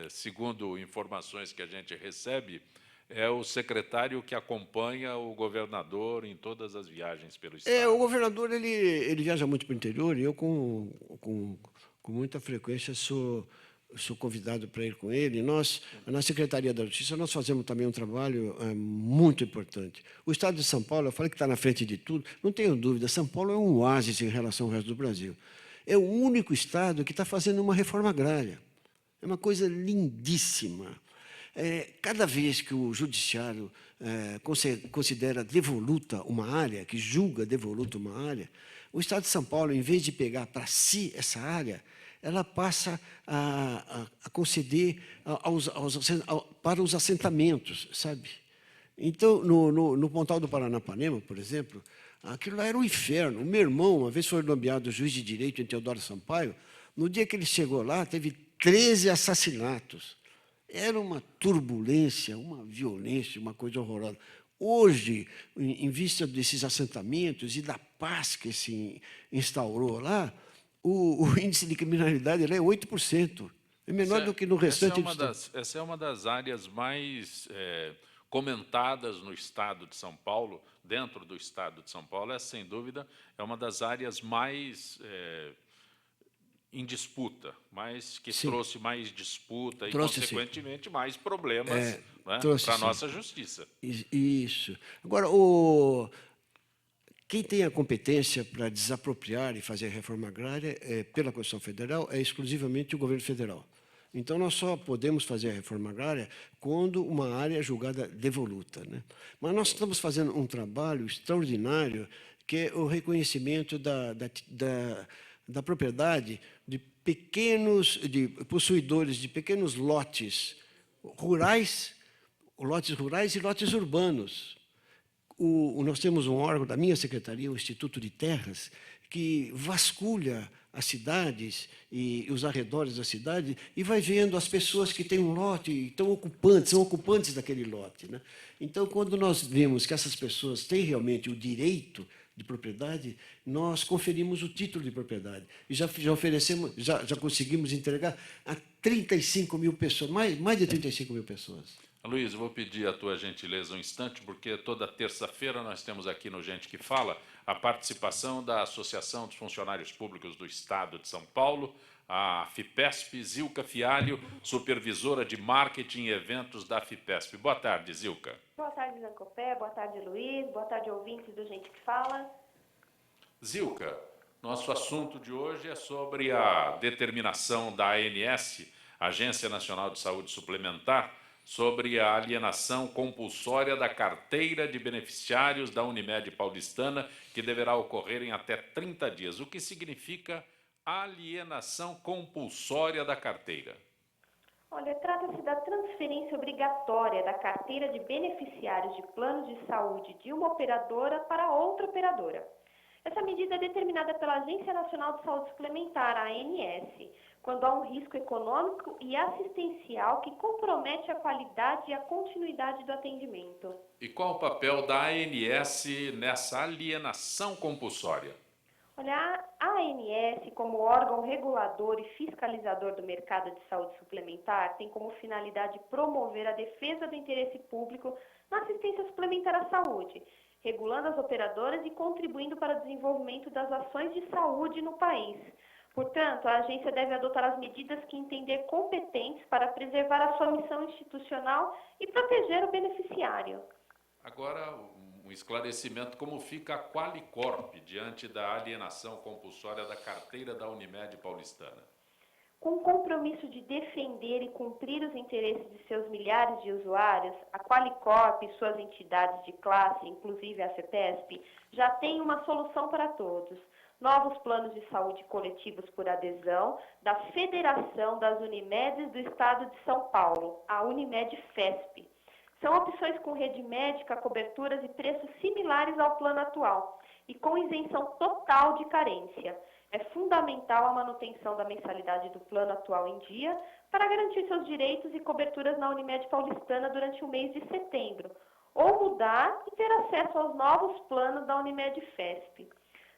segundo informações que a gente recebe, é o secretário que acompanha o governador em todas as viagens pelo Estado. O governador ele viaja muito para o interior e eu, com muita frequência, sou convidado para ir com ele. Nós, na Secretaria da Justiça, nós fazemos também um trabalho muito importante. O Estado de São Paulo, eu falei que está na frente de tudo, não tenho dúvida, São Paulo é um oásis em relação ao resto do Brasil. É o único Estado que está fazendo uma reforma agrária. É uma coisa lindíssima. Cada vez que o judiciário considera devoluta uma área, que julga devoluta uma área, o Estado de São Paulo, em vez de pegar para si essa área, ela passa a conceder para os assentamentos, sabe? Então, no Pontal do Paranapanema, por exemplo, aquilo lá era um inferno. O meu irmão, uma vez foi nomeado juiz de direito em Teodoro Sampaio, no dia que ele chegou lá, teve 13 assassinatos. Era uma turbulência, uma violência, uma coisa horrorosa. Hoje, em vista desses assentamentos e da paz que se instaurou lá, o índice de criminalidade é 8%. É menor do que no restante do estado. Essa é uma das áreas mais comentadas no Estado de São Paulo, dentro do Estado de São Paulo. Essa, sem dúvida, é uma das áreas mais em disputa, mas que trouxe mais disputa e, consequentemente, mais problemas para a nossa justiça. Isso. Agora, quem tem a competência para desapropriar e fazer a reforma agrária pela Constituição Federal é exclusivamente o governo federal. Então, nós só podemos fazer a reforma agrária quando uma área é julgada devoluta, né? Mas nós estamos fazendo um trabalho extraordinário, que é o reconhecimento da propriedade de possuidores de pequenos lotes rurais e lotes urbanos. Nós temos um órgão da minha secretaria, o Instituto de Terras, que vasculha as cidades e os arredores da cidade e vai vendo as pessoas que têm um lote e são ocupantes daquele lote, né? Então, quando nós vemos que essas pessoas têm realmente o direito de propriedade, nós conferimos o título de propriedade. E já oferecemos, já conseguimos entregar a 35 mil pessoas, mais de 35 mil pessoas. Luiz, eu vou pedir a tua gentileza um instante, porque toda terça-feira nós temos aqui no Gente que Fala a participação da Associação dos Funcionários Públicos do Estado de São Paulo, a FIPESP, Zilka Fialho, supervisora de marketing e eventos da FIPESP. Boa tarde, Zilka. Boa tarde, Zancopé. Boa tarde, Luiz. Boa tarde, ouvintes do Gente que Fala. Zilka, nosso assunto de hoje é sobre a determinação da ANS, Agência Nacional de Saúde Suplementar, sobre a alienação compulsória da carteira de beneficiários da Unimed Paulistana, que deverá ocorrer em até 30 dias. O que significa alienação compulsória da carteira? Olha, trata-se da transferência obrigatória da carteira de beneficiários de planos de saúde de uma operadora para outra operadora. Essa medida é determinada pela Agência Nacional de Saúde Suplementar, a ANS, quando há um risco econômico e assistencial que compromete a qualidade e a continuidade do atendimento. E qual o papel da ANS nessa alienação compulsória? Olha, a ANS, como órgão regulador e fiscalizador do mercado de saúde suplementar, tem como finalidade promover a defesa do interesse público na assistência suplementar à saúde, regulando as operadoras e contribuindo para o desenvolvimento das ações de saúde no país. Portanto, a agência deve adotar as medidas que entender competentes para preservar a sua missão institucional e proteger o beneficiário. Agora, um esclarecimento: como fica a Qualicorp diante da alienação compulsória da carteira da Unimed Paulistana? Com o compromisso de defender e cumprir os interesses de seus milhares de usuários, a Qualicorp e suas entidades de classe, inclusive a FIPESP, já tem uma solução para todos. Novos planos de saúde coletivos por adesão da Federação das Unimedes do Estado de São Paulo, a Unimed-FESP. São opções com rede médica, coberturas e preços similares ao plano atual e com isenção total de carência. É fundamental a manutenção da mensalidade do plano atual em dia para garantir seus direitos e coberturas na Unimed Paulistana durante o mês de setembro, ou mudar e ter acesso aos novos planos da Unimed-FESP.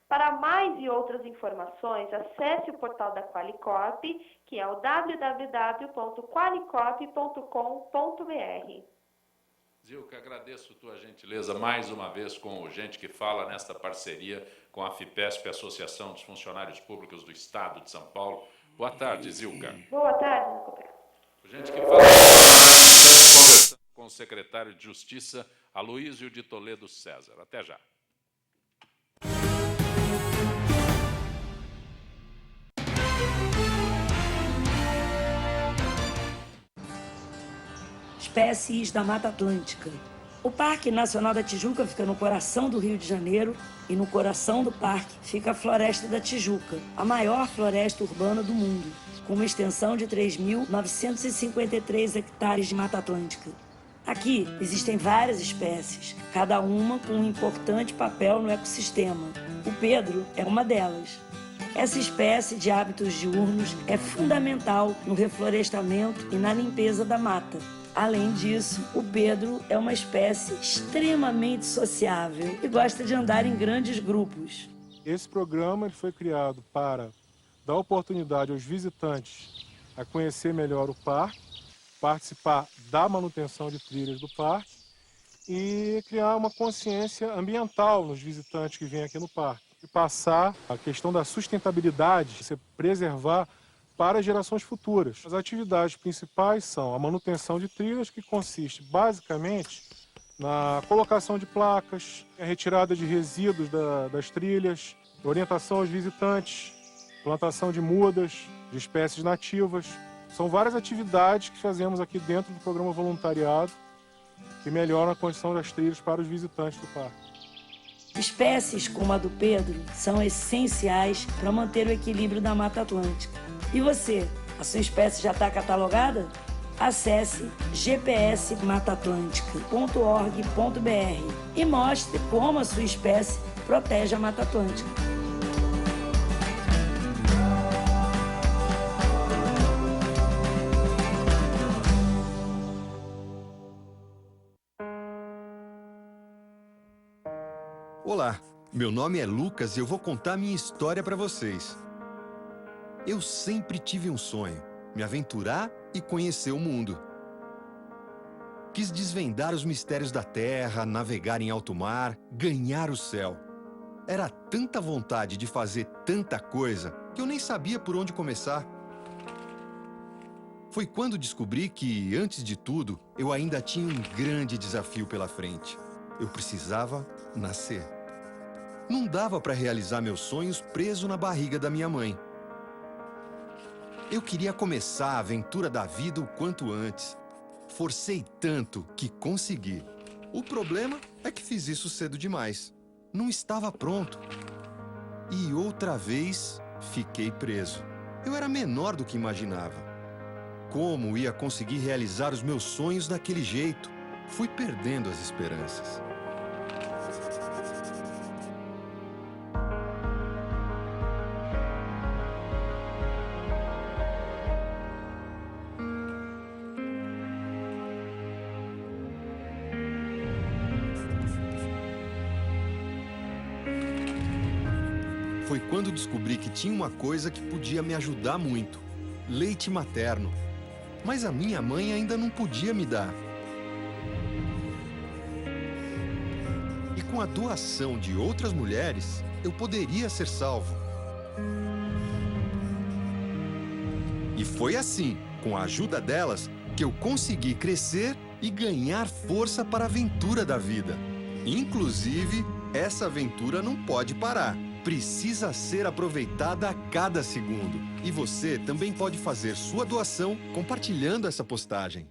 Para mais e outras informações, acesse o portal da Qualicorp, que é o www.qualicorp.com.br. Zilka, agradeço tua gentileza mais uma vez com o Gente que Fala nesta parceria com a FIPESP, Associação dos Funcionários Públicos do Estado de São Paulo. Boa tarde, Zilka. Boa tarde, Zancopé. O Gente que Fala, estamos conversando com o secretário de Justiça, Aloísio de Toledo César. Até já. Espécies da Mata Atlântica. O Parque Nacional da Tijuca fica no coração do Rio de Janeiro e no coração do parque fica a Floresta da Tijuca, a maior floresta urbana do mundo, com uma extensão de 3.953 hectares de Mata Atlântica. Aqui existem várias espécies, cada uma com um importante papel no ecossistema. O pedro é uma delas. Essa espécie de hábitos diurnos é fundamental no reflorestamento e na limpeza da mata. Além disso, o pedro é uma espécie extremamente sociável e gosta de andar em grandes grupos. Esse programa foi criado para dar oportunidade aos visitantes a conhecer melhor o parque, participar da manutenção de trilhas do parque e criar uma consciência ambiental nos visitantes que vêm aqui no parque. E passar a questão da sustentabilidade, você preservar para gerações futuras. As atividades principais são a manutenção de trilhas, que consiste basicamente na colocação de placas, a retirada de resíduos das trilhas, orientação aos visitantes, plantação de mudas, de espécies nativas. São várias atividades que fazemos aqui dentro do programa voluntariado que melhoram a condição das trilhas para os visitantes do parque. Espécies como a do pedro são essenciais para manter o equilíbrio da Mata Atlântica. E você, a sua espécie já está catalogada? Acesse gpsmataatlântica.org.br e mostre como a sua espécie protege a Mata Atlântica. Olá, meu nome é Lucas e eu vou contar minha história para vocês. Eu sempre tive um sonho, me aventurar e conhecer o mundo. Quis desvendar os mistérios da Terra, navegar em alto mar, ganhar o céu. Era tanta vontade de fazer tanta coisa que eu nem sabia por onde começar. Foi quando descobri que, antes de tudo, eu ainda tinha um grande desafio pela frente. Eu precisava nascer. Não dava para realizar meus sonhos preso na barriga da minha mãe. Eu queria começar a aventura da vida o quanto antes. Forcei tanto que consegui. O problema é que fiz isso cedo demais. Não estava pronto. E outra vez, fiquei preso. Eu era menor do que imaginava. Como ia conseguir realizar os meus sonhos daquele jeito? Fui perdendo as esperanças. Foi quando descobri que tinha uma coisa que podia me ajudar muito: leite materno. Mas a minha mãe ainda não podia me dar. E com a doação de outras mulheres, eu poderia ser salvo. E foi assim, com a ajuda delas, que eu consegui crescer e ganhar força para a aventura da vida. Inclusive, essa aventura não pode parar. Precisa ser aproveitada a cada segundo. E você também pode fazer sua doação compartilhando essa postagem.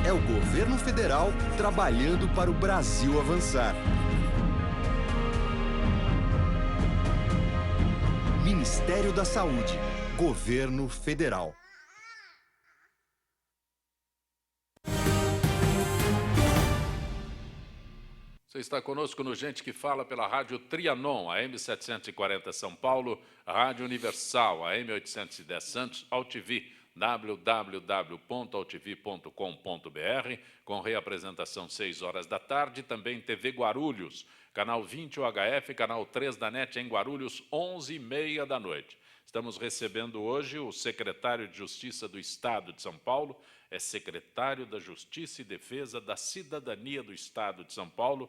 É o governo federal trabalhando para o Brasil avançar. Ministério da Saúde, Governo Federal. Você está conosco no Gente que Fala pela Rádio Trianon, AM 740 São Paulo, Rádio Universal, AM 810 Santos, AltV, www.altv.com.br, com reapresentação 6 horas da tarde, também TV Guarulhos, canal 20 UHF, canal 3 da NET em Guarulhos, 11h30 da noite. Estamos recebendo hoje o secretário de Justiça do Estado de São Paulo, é secretário da Justiça e Defesa da Cidadania do Estado de São Paulo,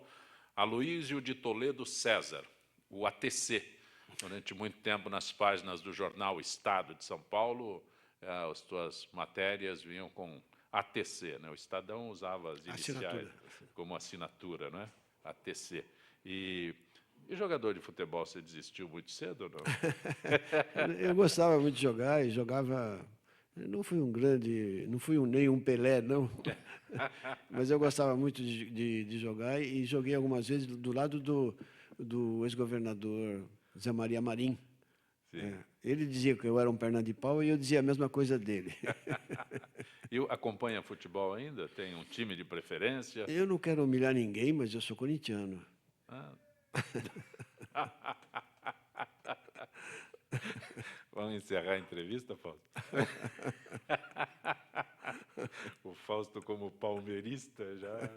Aloísio de Toledo César, o ATC. Durante muito tempo nas páginas do jornal Estado de São Paulo, as suas matérias vinham com ATC, né? O Estadão usava as iniciais como assinatura, né? ATC. E jogador de futebol, você desistiu muito cedo ou não? Eu gostava muito de jogar e jogava. Não fui nem um Pelé, não. Mas eu gostava muito de jogar e joguei algumas vezes do lado do ex-governador Zé Maria Marim. Ele dizia que eu era um perna de pau e eu dizia a mesma coisa dele. E acompanha futebol ainda? Tem um time de preferência? Eu não quero humilhar ninguém, mas eu sou corintiano. Vamos encerrar a entrevista, Fausto? O Fausto, como palmeirista, já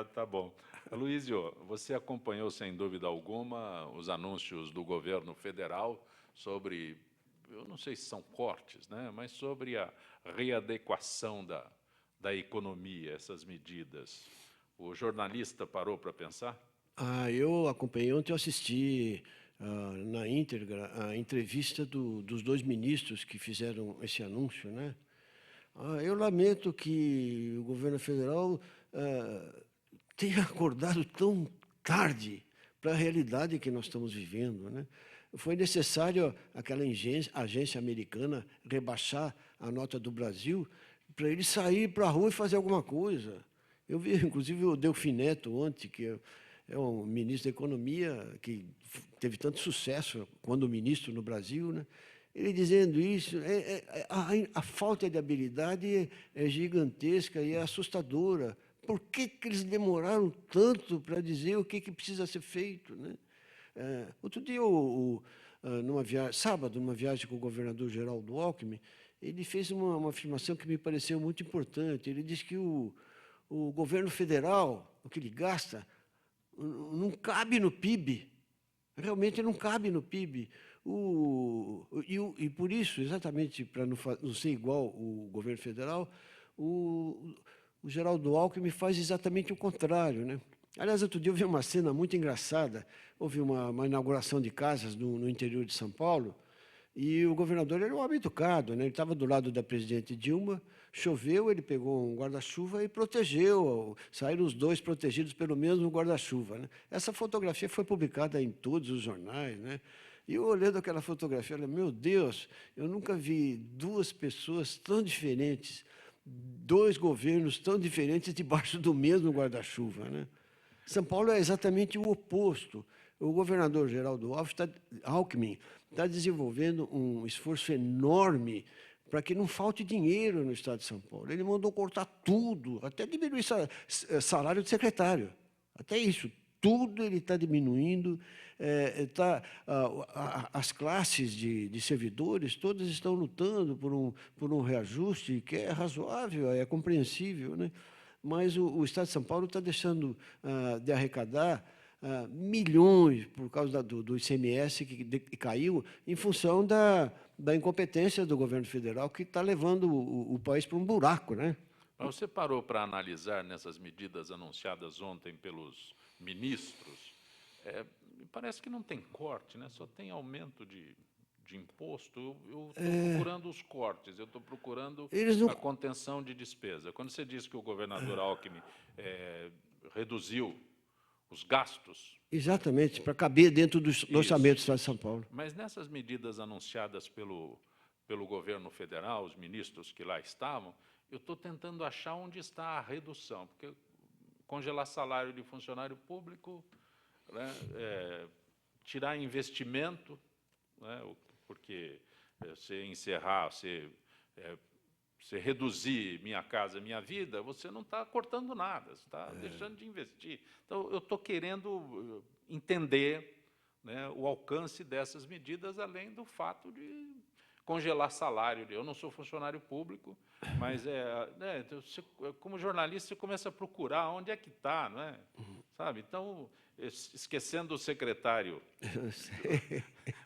tá bom. Aloísio, você acompanhou, sem dúvida alguma, os anúncios do governo federal sobre, eu não sei se são cortes, né, mas sobre a readequação da economia, essas medidas. O jornalista parou para pensar? Eu acompanhei ontem, eu assisti na íntegra a entrevista dos dois ministros que fizeram esse anúncio, né? Eu lamento que o governo federal tenha acordado tão tarde para a realidade que nós estamos vivendo, né? Foi necessário aquela agência americana rebaixar a nota do Brasil para ele sair para a rua e fazer alguma coisa. Eu vi, inclusive, o Delfim Neto ontem, que é um ministro da Economia que teve tanto sucesso quando ministro no Brasil, né? ele dizendo isso, a falta de habilidade é gigantesca e é assustadora. Por que eles demoraram tanto para dizer o que precisa ser feito, né? Outro dia, sábado, numa viagem com o governador Geraldo Alckmin, ele fez uma afirmação que me pareceu muito importante. Ele disse que o governo federal, o que ele gasta, não cabe no PIB. Realmente não cabe no PIB. E por isso, exatamente para não ser igual o governo federal, o Geraldo Alckmin faz exatamente o contrário, né? Aliás, outro dia eu vi uma cena muito engraçada. Houve uma inauguração de casas no interior de São Paulo, e o governador era um homem educado, né? Ele estava do lado da presidente Dilma, choveu, ele pegou um guarda-chuva e protegeu. Saíram os dois protegidos pelo mesmo guarda-chuva, né? Essa fotografia foi publicada em todos os jornais, né? E eu, olhando aquela fotografia, eu falei, meu Deus, eu nunca vi duas pessoas tão diferentes, dois governos tão diferentes debaixo do mesmo guarda-chuva, né? São Paulo é exatamente o oposto. O governador Geraldo Alckmin está desenvolvendo um esforço enorme para que não falte dinheiro no Estado de São Paulo. Ele mandou cortar tudo, até diminuir salário de secretário. Até isso, tudo ele está diminuindo. As classes de servidores, todas estão lutando por um reajuste que é razoável, é compreensível, né? Mas o Estado de São Paulo está deixando de arrecadar milhões por causa do ICMS que caiu em função da incompetência do governo federal, que está levando o país para um buraco, né? Mas você parou para analisar nessas medidas anunciadas ontem pelos ministros? Me parece que não tem corte, né? Só tem aumento de imposto. Eu estou procurando os cortes, eu estou procurando a contenção de despesa. Quando você diz que o governador Alckmin reduziu os gastos... Exatamente, para caber dentro do orçamento do Estado de São Paulo. Mas nessas medidas anunciadas pelo governo federal, os ministros que lá estavam, eu estou tentando achar onde está a redução, porque congelar salário de funcionário público, né, tirar investimento, né, porque você encerrar, você reduzir Minha Casa Minha Vida, você não está cortando nada, você está deixando de investir. Então, eu estou querendo entender, né, o alcance dessas medidas, além do fato de congelar salário. Eu não sou funcionário público, mas, você, como jornalista, você começa a procurar onde é que está, não é? Sabe? Então, esquecendo o secretário,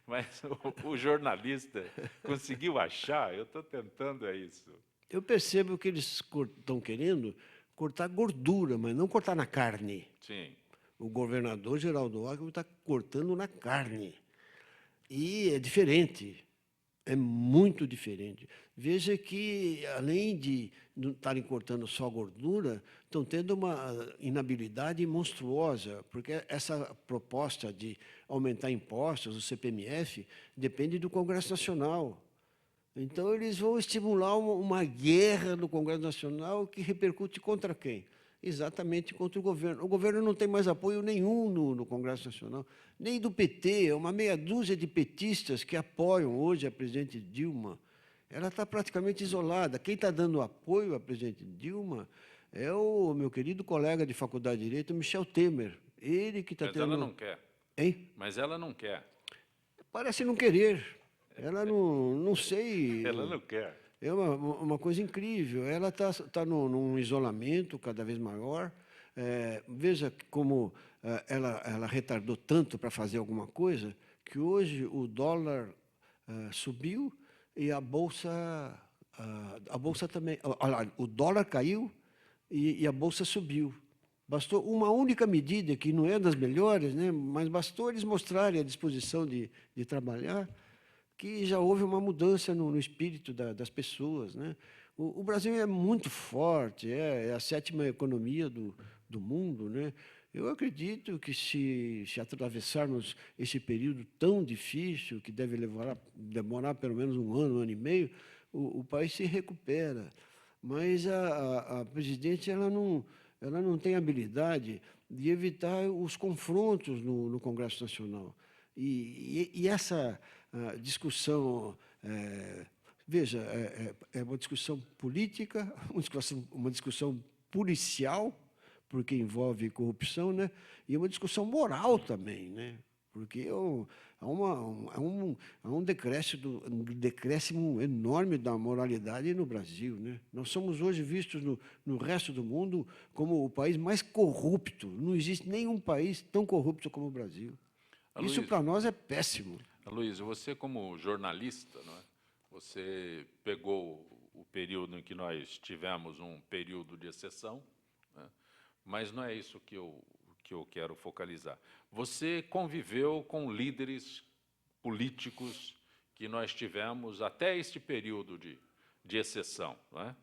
mas o jornalista conseguiu achar, eu estou tentando isso. Eu percebo que eles estão querendo cortar gordura, mas não cortar na carne. Sim. O governador Geraldo Alckmin está cortando na carne. E é diferente, é muito diferente. Veja que, além de não estarem cortando só gordura, estão tendo uma inabilidade monstruosa, porque essa proposta de aumentar impostos, o CPMF, depende do Congresso Nacional. Então, eles vão estimular uma guerra no Congresso Nacional que repercute contra quem? Exatamente contra o governo. O governo não tem mais apoio nenhum no Congresso Nacional, nem do PT, é uma meia dúzia de petistas que apoiam hoje a presidente Dilma. Ela está praticamente isolada. Quem está dando apoio à presidente Dilma é o meu querido colega de Faculdade de Direito, Michel Temer. Ele que está tendo... Mas ela não quer. Hein? Mas ela não quer. Parece não querer. Ela não sei... Ela não quer. É uma coisa incrível. Ela está num isolamento cada vez maior. Veja como ela retardou tanto para fazer alguma coisa, que hoje o dólar subiu e a bolsa também... O dólar caiu e a bolsa subiu. Bastou uma única medida, que não é das melhores, né, mas bastou eles mostrarem a disposição de trabalhar, que já houve uma mudança no espírito das pessoas, né? O Brasil é muito forte, é a 7ª economia do mundo, né? Eu acredito que, se atravessarmos esse período tão difícil, que deve demorar pelo menos um ano e meio, o país se recupera. Mas a presidente ela não tem habilidade de evitar os confrontos no Congresso Nacional. E essa discussão Veja, é uma discussão política, uma discussão policial, porque envolve corrupção, né? E uma discussão moral também, né? Porque há um decréscimo enorme da moralidade no Brasil, né? Nós somos hoje vistos no resto do mundo como o país mais corrupto. Não existe nenhum país tão corrupto como o Brasil. Isso, Aloysio, para nós, é péssimo. Aloysio, você como jornalista, não é? Você pegou o período em que nós tivemos um período de exceção, né? Mas não é isso que eu quero focalizar. Você conviveu com líderes políticos que nós tivemos até este período de exceção, não é?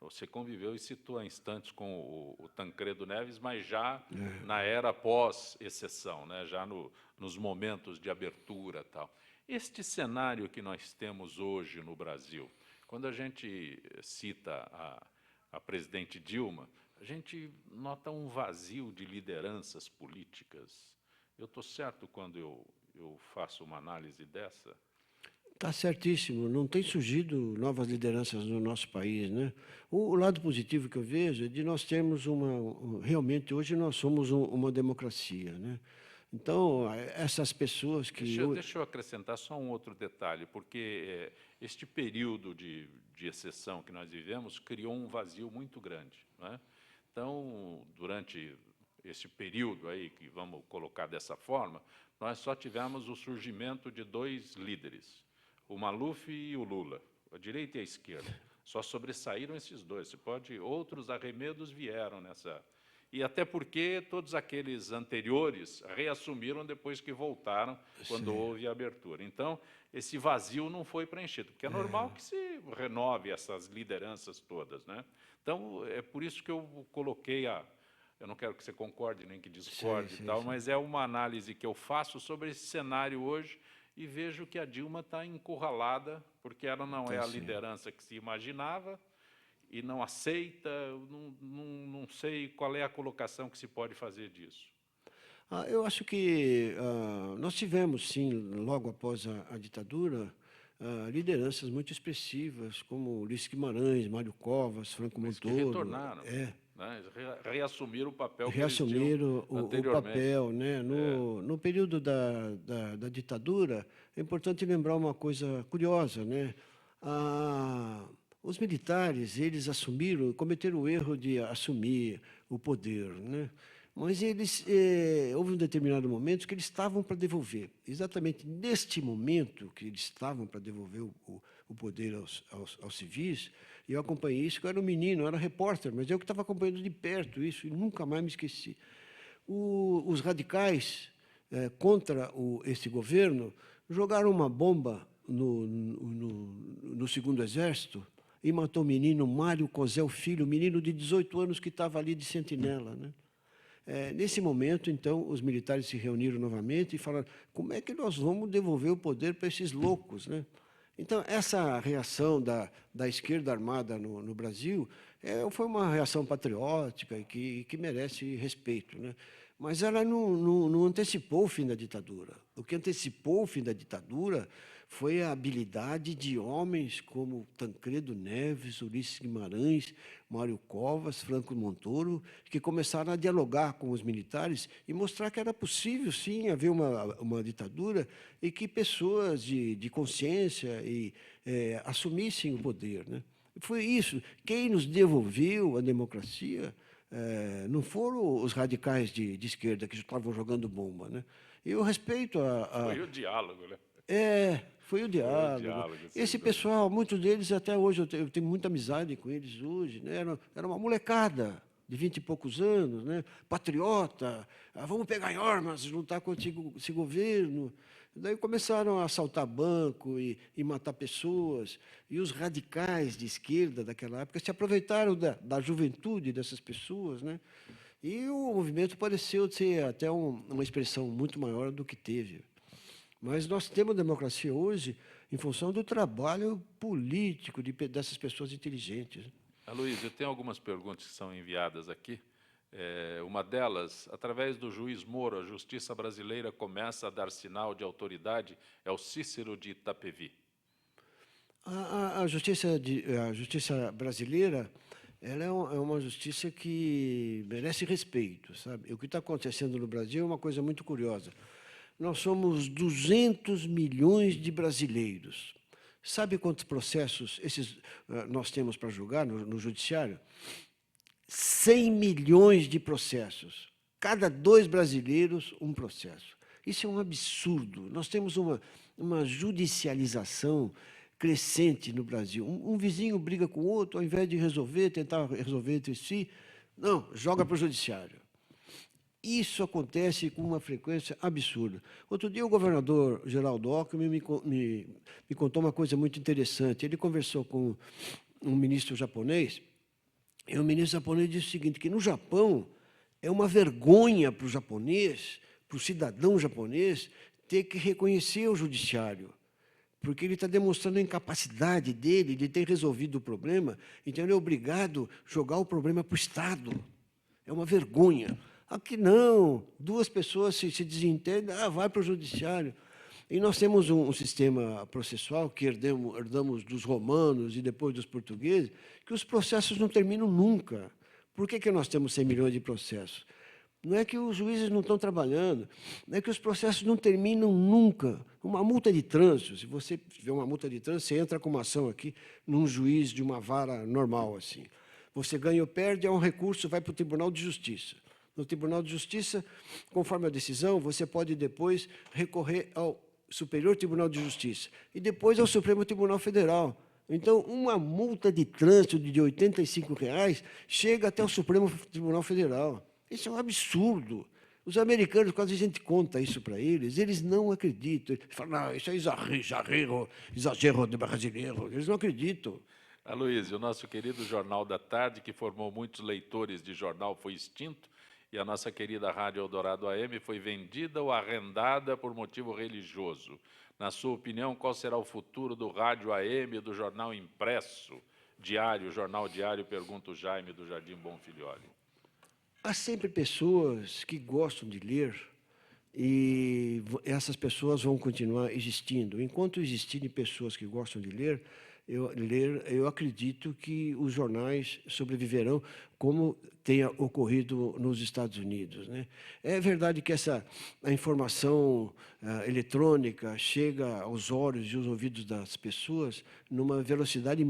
Você conviveu e citou há instantes com o Tancredo Neves, mas já na era pós-exceção, né? Já nos momentos de abertura e tal. Este cenário que nós temos hoje no Brasil, quando a gente cita a presidente Dilma, a gente nota um vazio de lideranças políticas. Eu estou certo quando eu faço uma análise dessa? Está certíssimo, não tem surgido novas lideranças no nosso país, né? O lado positivo que eu vejo é de nós termos realmente hoje nós somos uma democracia, né? Então, essas pessoas que... Deixa eu acrescentar só um outro detalhe, porque este período de exceção que nós vivemos criou um vazio muito grande, né? Então, durante esse período aí, que vamos colocar dessa forma, nós só tivemos o surgimento de dois líderes, o Maluf e o Lula, a direita e a esquerda. Só sobressaíram esses dois. Outros arremedos vieram nessa... E até porque todos aqueles anteriores reassumiram depois que voltaram, quando houve a abertura. Então, esse vazio não foi preenchido, porque é normal que se renove essas lideranças todas, né? Então, é por isso que eu coloquei eu não quero que você concorde nem que discorde e tal, mas é uma análise que eu faço sobre esse cenário hoje e vejo que a Dilma está encurralada, porque ela não é a liderança que se imaginava, e não aceita, não sei qual é a colocação que se pode fazer disso. Eu acho que nós tivemos, sim, logo após a ditadura, lideranças muito expressivas, como Ulisses Guimarães, Mário Covas, Franco Montoro. Que retornaram, né? Reassumiram o papel que reassumiram o papel, né? No período da ditadura, é importante lembrar uma coisa curiosa, né? Os militares, eles cometeram o erro de assumir o poder, né? Mas houve um determinado momento que eles estavam para devolver. Exatamente neste momento que eles estavam para devolver o poder aos civis, e eu acompanhei isso, eu era um menino, eu era repórter, mas eu que estava acompanhando de perto isso, e nunca mais me esqueci. Os radicais, contra esse governo, jogaram uma bomba no segundo exército, e matou o menino Mário Cosel Filho, menino de 18 anos que estava ali de sentinela, né? Nesse momento, então, os militares se reuniram novamente e falaram: como é que nós vamos devolver o poder para esses loucos, né? Então, essa reação da esquerda armada no Brasil foi uma reação patriótica e que merece respeito, né? Mas ela não antecipou o fim da ditadura. O que antecipou o fim da ditadura foi a habilidade de homens como Tancredo Neves, Ulisses Guimarães, Mário Covas, Franco Montoro, que começaram a dialogar com os militares e mostrar que era possível, sim, haver uma ditadura e que pessoas de consciência assumissem o poder, né? Foi isso. Quem nos devolveu a democracia não foram os radicais de esquerda que estavam jogando bomba, né? Eu respeito Foi o diálogo, né? Foi o diálogo. Esse pessoal, muitos deles até hoje, eu tenho muita amizade com eles hoje, né? Era uma molecada de 20 e poucos anos, né? Patriota, vamos pegar em armas, juntar com esse governo. Daí começaram a assaltar banco e matar pessoas, e os radicais de esquerda daquela época se aproveitaram da juventude dessas pessoas, né? E o movimento pareceu ser até uma expressão muito maior do que teve. Mas nós temos democracia hoje em função do trabalho político dessas pessoas inteligentes. Aloysio, eu tenho algumas perguntas que são enviadas aqui. Uma delas, através do juiz Moro, a justiça brasileira começa a dar sinal de autoridade, é o Cícero de Itapevi. A justiça brasileira, ela é uma justiça que merece respeito, sabe? O que está acontecendo no Brasil é uma coisa muito curiosa. Nós somos 200 milhões de brasileiros. Sabe quantos processos nós temos para julgar no judiciário? 100 milhões de processos. Cada 2 brasileiros, um processo. Isso é um absurdo. Nós temos uma judicialização crescente no Brasil. Um vizinho briga com o outro, ao invés de tentar resolver entre si, não, joga para o judiciário. Isso acontece com uma frequência absurda. Outro dia, o governador Geraldo Alckmin me contou uma coisa muito interessante. Ele conversou com um ministro japonês, e o ministro japonês disse o seguinte, que no Japão é uma vergonha para o japonês, para o cidadão japonês, ter que reconhecer o judiciário, porque ele está demonstrando a incapacidade dele de ter resolvido o problema, então ele é obrigado a jogar o problema para o Estado. É uma vergonha. Aqui não, 2 pessoas se desentendem, vai para o judiciário. E nós temos um sistema processual que herdamos dos romanos e depois dos portugueses, que os processos não terminam nunca. Por que nós temos 100 milhões de processos? Não é que os juízes não estão trabalhando, não é que os processos não terminam nunca. Uma multa de trânsito, se você tiver uma multa de trânsito, você entra com uma ação aqui num juiz de uma vara normal, assim. Você ganha ou perde, é um recurso, vai para o Tribunal de Justiça. No Tribunal de Justiça, conforme a decisão, você pode depois recorrer ao Superior Tribunal de Justiça e depois ao Supremo Tribunal Federal. Então, uma multa de trânsito de R$ 85 chega até o Supremo Tribunal Federal. Isso é um absurdo. Os americanos, quando a gente conta isso para eles não acreditam. Eles falam, não, isso é exagero de brasileiro. Eles não acreditam. Aloysio, o nosso querido Jornal da Tarde, que formou muitos leitores de jornal, foi extinto, e a nossa querida Rádio Eldorado AM foi vendida ou arrendada por motivo religioso. Na sua opinião, qual será o futuro do rádio AM e do jornal impresso? Diário, jornal diário, pergunta o Jaime do Jardim Bonfilholi. Há sempre pessoas que gostam de ler e essas pessoas vão continuar existindo. Enquanto existirem pessoas que gostam de ler, eu acredito que os jornais sobreviverão, como tenha ocorrido nos Estados Unidos, né? É verdade que a informação eletrônica chega aos olhos e aos ouvidos das pessoas numa velocidade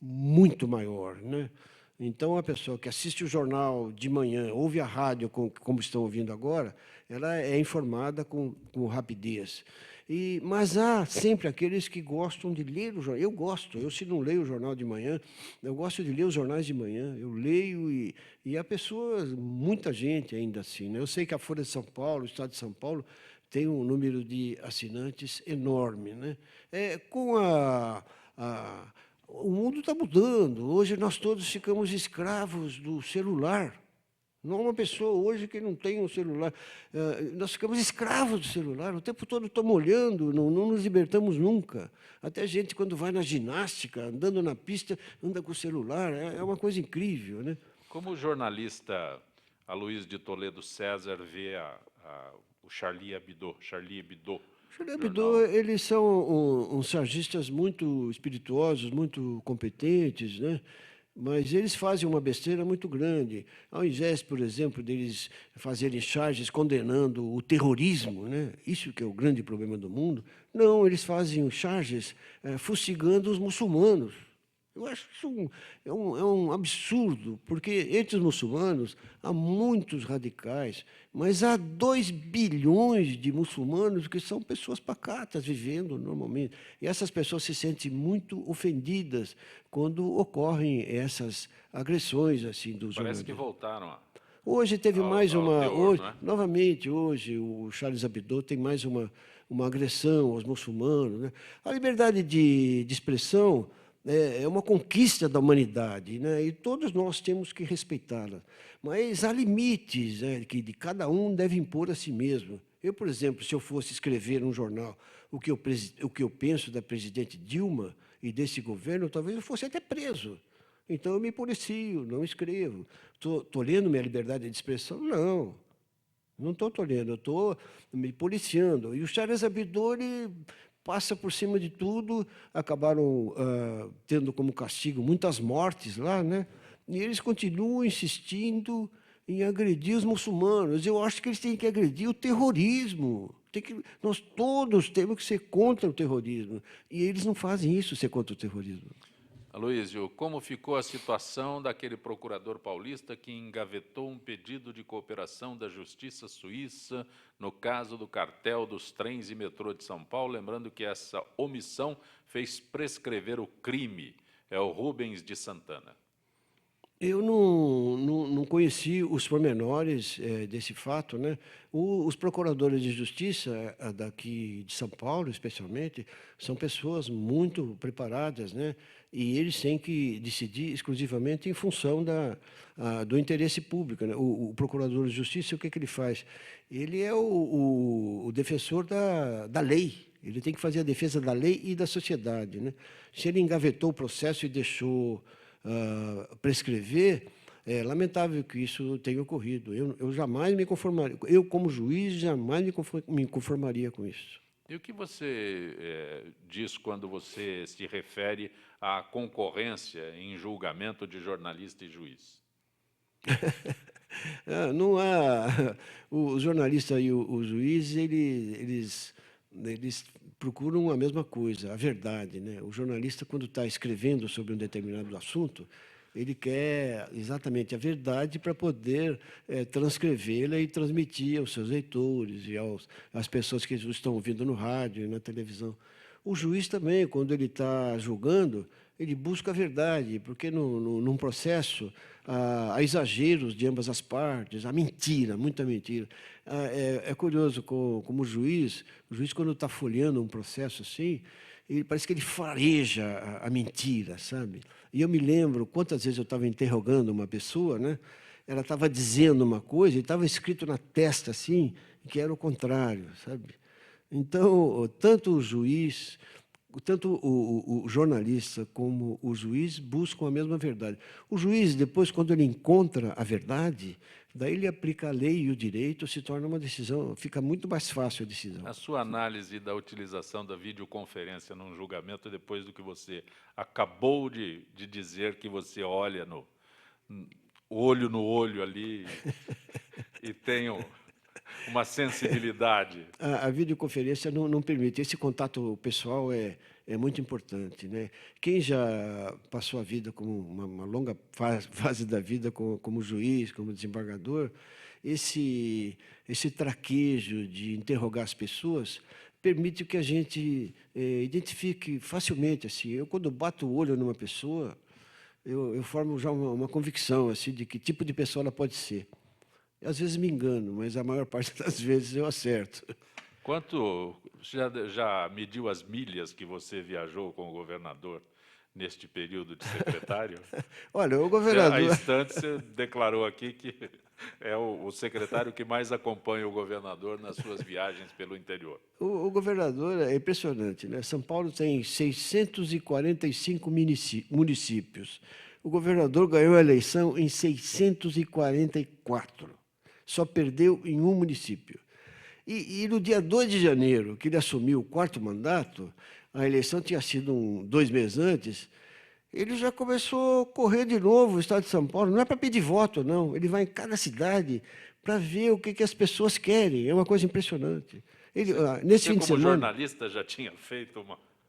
muito maior, né? Então, a pessoa que assiste o jornal de manhã, ouve a rádio, como estão ouvindo agora, ela é informada com rapidez. Mas há sempre aqueles que gostam de ler o jornal. Eu gosto, se não leio o jornal de manhã, eu gosto de ler os jornais de manhã. Eu leio e há pessoas, muita gente ainda assim, né? Eu sei que a Folha de São Paulo, o Estado de São Paulo, tem um número de assinantes enorme, né? O mundo está mudando. Hoje nós todos ficamos escravos do celular. Não há uma pessoa hoje que não tem um celular. Nós ficamos escravos do celular. O tempo todo estamos olhando, não nos libertamos nunca. Até gente, quando vai na ginástica, andando na pista, anda com o celular. É uma coisa incrível, né? Como o jornalista Aloysio de Toledo César vê o Charlie Hebdo? Charlie Hebdo, eles são uns chargistas muito espirituosos, muito competentes, né? Mas eles fazem uma besteira muito grande. Ao invés, por exemplo, deles fazerem charges condenando o terrorismo, né? Isso que é o grande problema do mundo, não, eles fazem charges fustigando os muçulmanos. Eu acho que isso é um absurdo, porque entre os muçulmanos há muitos radicais, mas há 2 bilhões de muçulmanos que são pessoas pacatas, vivendo normalmente. E essas pessoas se sentem muito ofendidas quando ocorrem essas agressões assim dos Parece que voltaram Hoje teve mais uma... teor, né? Novamente, hoje, o Charles Hebdo tem mais uma agressão aos muçulmanos, né? A liberdade de expressão é uma conquista da humanidade, né? E todos nós temos que respeitá-la. Mas há limites, né, que de cada um deve impor a si mesmo. Eu, por exemplo, se eu fosse escrever num jornal o que eu penso da presidente Dilma e desse governo, talvez eu fosse até preso. Então, eu me policio, não escrevo. Estou tolhendo minha liberdade de expressão? Não estou tolhendo, eu estou me policiando. E o Charles Hebdo passa por cima de tudo, acabaram tendo como castigo muitas mortes lá, né? E eles continuam insistindo em agredir os muçulmanos. Eu acho que eles têm que agredir o terrorismo. Nós todos temos que ser contra o terrorismo. E eles não fazem isso, ser contra o terrorismo. Aloísio, como ficou a situação daquele procurador paulista que engavetou um pedido de cooperação da Justiça Suíça no caso do cartel dos trens e metrô de São Paulo? Lembrando que essa omissão fez prescrever o crime. É o Rubens de Santana. Eu não conheci os pormenores desse fato, né? Os procuradores de justiça daqui de São Paulo, especialmente, são pessoas muito preparadas, né? E eles têm que decidir exclusivamente em função do interesse público, né? O procurador de justiça, o que ele faz? Ele é o defensor da lei. Ele tem que fazer a defesa da lei e da sociedade, né? Se ele engavetou o processo e deixou prescrever, é lamentável que isso tenha ocorrido. Eu jamais me conformaria, eu como juiz jamais me conformaria com isso. E o que você diz quando você se refere à concorrência em julgamento de jornalista e juiz? Não há. O jornalista e o juiz, eles procuram a mesma coisa, a verdade, né? O jornalista, quando está escrevendo sobre um determinado assunto, ele quer exatamente a verdade para poder transcrevê-la e transmitir aos seus leitores e às pessoas que estão ouvindo no rádio e na televisão. O juiz também, quando ele está julgando, ele busca a verdade, porque num processo há exageros de ambas as partes, há mentira, muita mentira. É curioso como o juiz, quando está folheando um processo assim, parece que ele fareja a mentira, sabe? E eu me lembro quantas vezes eu estava interrogando uma pessoa, né? Ela estava dizendo uma coisa e estava escrito na testa assim, que era o contrário, sabe? Então, tanto o juiz, tanto o jornalista como o juiz buscam a mesma verdade. O juiz, depois, quando ele encontra a verdade, daí ele aplica a lei e o direito, se torna uma decisão, fica muito mais fácil a decisão. A sua análise da utilização da videoconferência num julgamento, depois do que você acabou de dizer, que você olha olho no olho ali e tem uma sensibilidade. A videoconferência não permite. Esse contato pessoal é muito importante, né? Quem já passou a vida como uma longa fase da vida como juiz, como desembargador, esse traquejo de interrogar as pessoas permite que a gente identifique facilmente. Assim, eu, quando bato o olho numa pessoa, eu formo já uma convicção assim, de que tipo de pessoa ela pode ser. Às vezes me engano, mas a maior parte das vezes eu acerto. Você já mediu as milhas que você viajou com o governador neste período de secretário? Olha, o governador... Há instantes você declarou aqui que é o secretário que mais acompanha o governador nas suas viagens pelo interior. O governador é impressionante, né? São Paulo tem 645 municípios. O governador ganhou a eleição em 644. Só perdeu em um município. E no dia 2 de janeiro, que ele assumiu o 4º mandato, a eleição tinha sido 2 meses antes, ele já começou a correr de novo o estado de São Paulo. Não é para pedir voto, não. Ele vai em cada cidade para ver o que as pessoas querem. É uma coisa impressionante. Nesse fim de semana, como jornalista, já tinha feito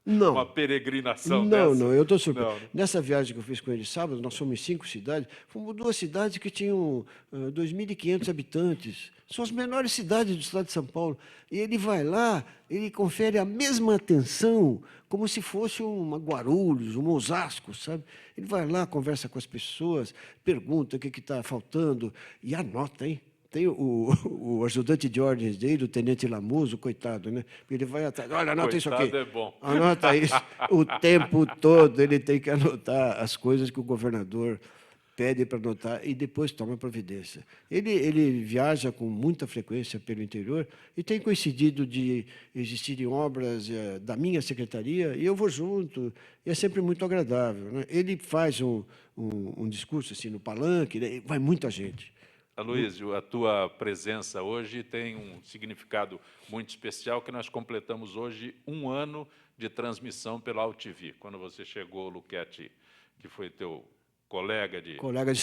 uma peregrinação dessa? Não, eu estou surpreso. Não. Nessa viagem que eu fiz com ele sábado, nós fomos em 5 cidades, fomos 2 cidades que tinham 2.500 habitantes. São as menores cidades do estado de São Paulo. E ele vai lá, ele confere a mesma atenção, como se fosse uma Guarulhos, um Osasco, sabe? Ele vai lá, conversa com as pessoas, pergunta o que está faltando e anota, hein? Tem o ajudante de ordens dele, o tenente Lamuso, coitado, né? Ele vai atrás, olha, anota Coitado, isso aqui. é bom. Anota isso. O tempo todo ele tem que anotar as coisas que o governador pede para anotar e depois toma providência. Ele viaja com muita frequência pelo interior e tem coincidido de existirem obras da minha secretaria e eu vou junto, e é sempre muito agradável, né? Ele faz um discurso assim no palanque, né? Vai muita gente. Aloysio, a tua presença hoje tem um significado muito especial, que nós completamos hoje 1 ano de transmissão pela AltV. Quando você chegou, Luquete, que foi teu colega de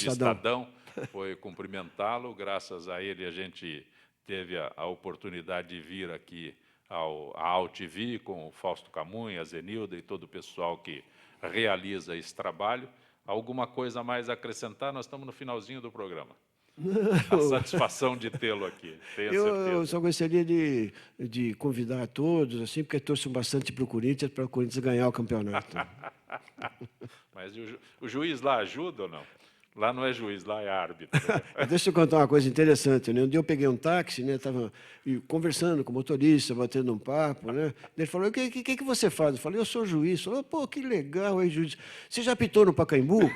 Estadão, foi cumprimentá-lo. Graças a ele, a gente teve a oportunidade de vir aqui à AltV com o Fausto Camunha, a Zenilda e todo o pessoal que realiza esse trabalho. Alguma coisa a mais a acrescentar? Nós estamos no finalzinho do programa. A satisfação de tê-lo aqui, tenho certeza. Eu só gostaria de convidar a todos, assim, porque torço bastante para o Corinthians ganhar o campeonato. Mas o juiz lá ajuda ou não? Lá não é juiz, lá é árbitro. Deixa eu contar uma coisa interessante, né? Um dia eu peguei um táxi, né? Estava conversando com o motorista, batendo um papo, né? Ele falou: o que você faz? Eu falei: eu sou juiz. Ele falou: pô, que legal, hein, juiz? Você já apitou no Pacaembu?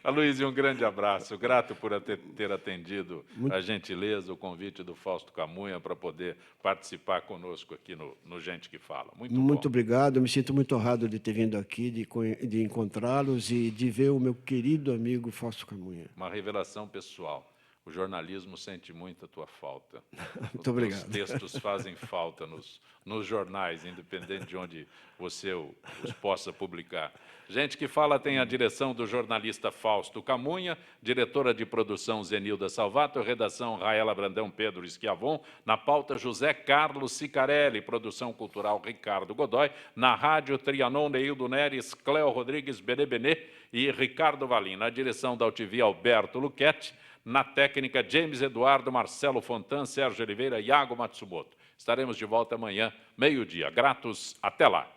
Aloysio, um grande abraço. Grato por ter atendido a gentileza, o convite do Fausto Camunha para poder participar conosco aqui no Gente que Fala. Muito obrigado. Eu me sinto muito honrado de ter vindo aqui, de encontrá-los e de ver o meu querido amigo Fausto Camunha. Uma revelação pessoal. O jornalismo sente muito a tua falta. Muito obrigado. Os textos fazem falta nos jornais, independente de onde você os possa publicar. Gente que Fala tem a direção do jornalista Fausto Camunha, diretora de produção Zenilda Salvato, redação Raela Brandão, Pedro Schiavon, na pauta José Carlos Sicarelli, produção cultural Ricardo Godoy, na rádio Trianon, Neildo Neres, Cléo Rodrigues, Benebenê e Ricardo Valim, na direção da AltV Alberto Luquete, na técnica James Eduardo, Marcelo Fontan, Sérgio Oliveira e Iago Matsumoto. Estaremos de volta amanhã, meio-dia. Gratos, até lá.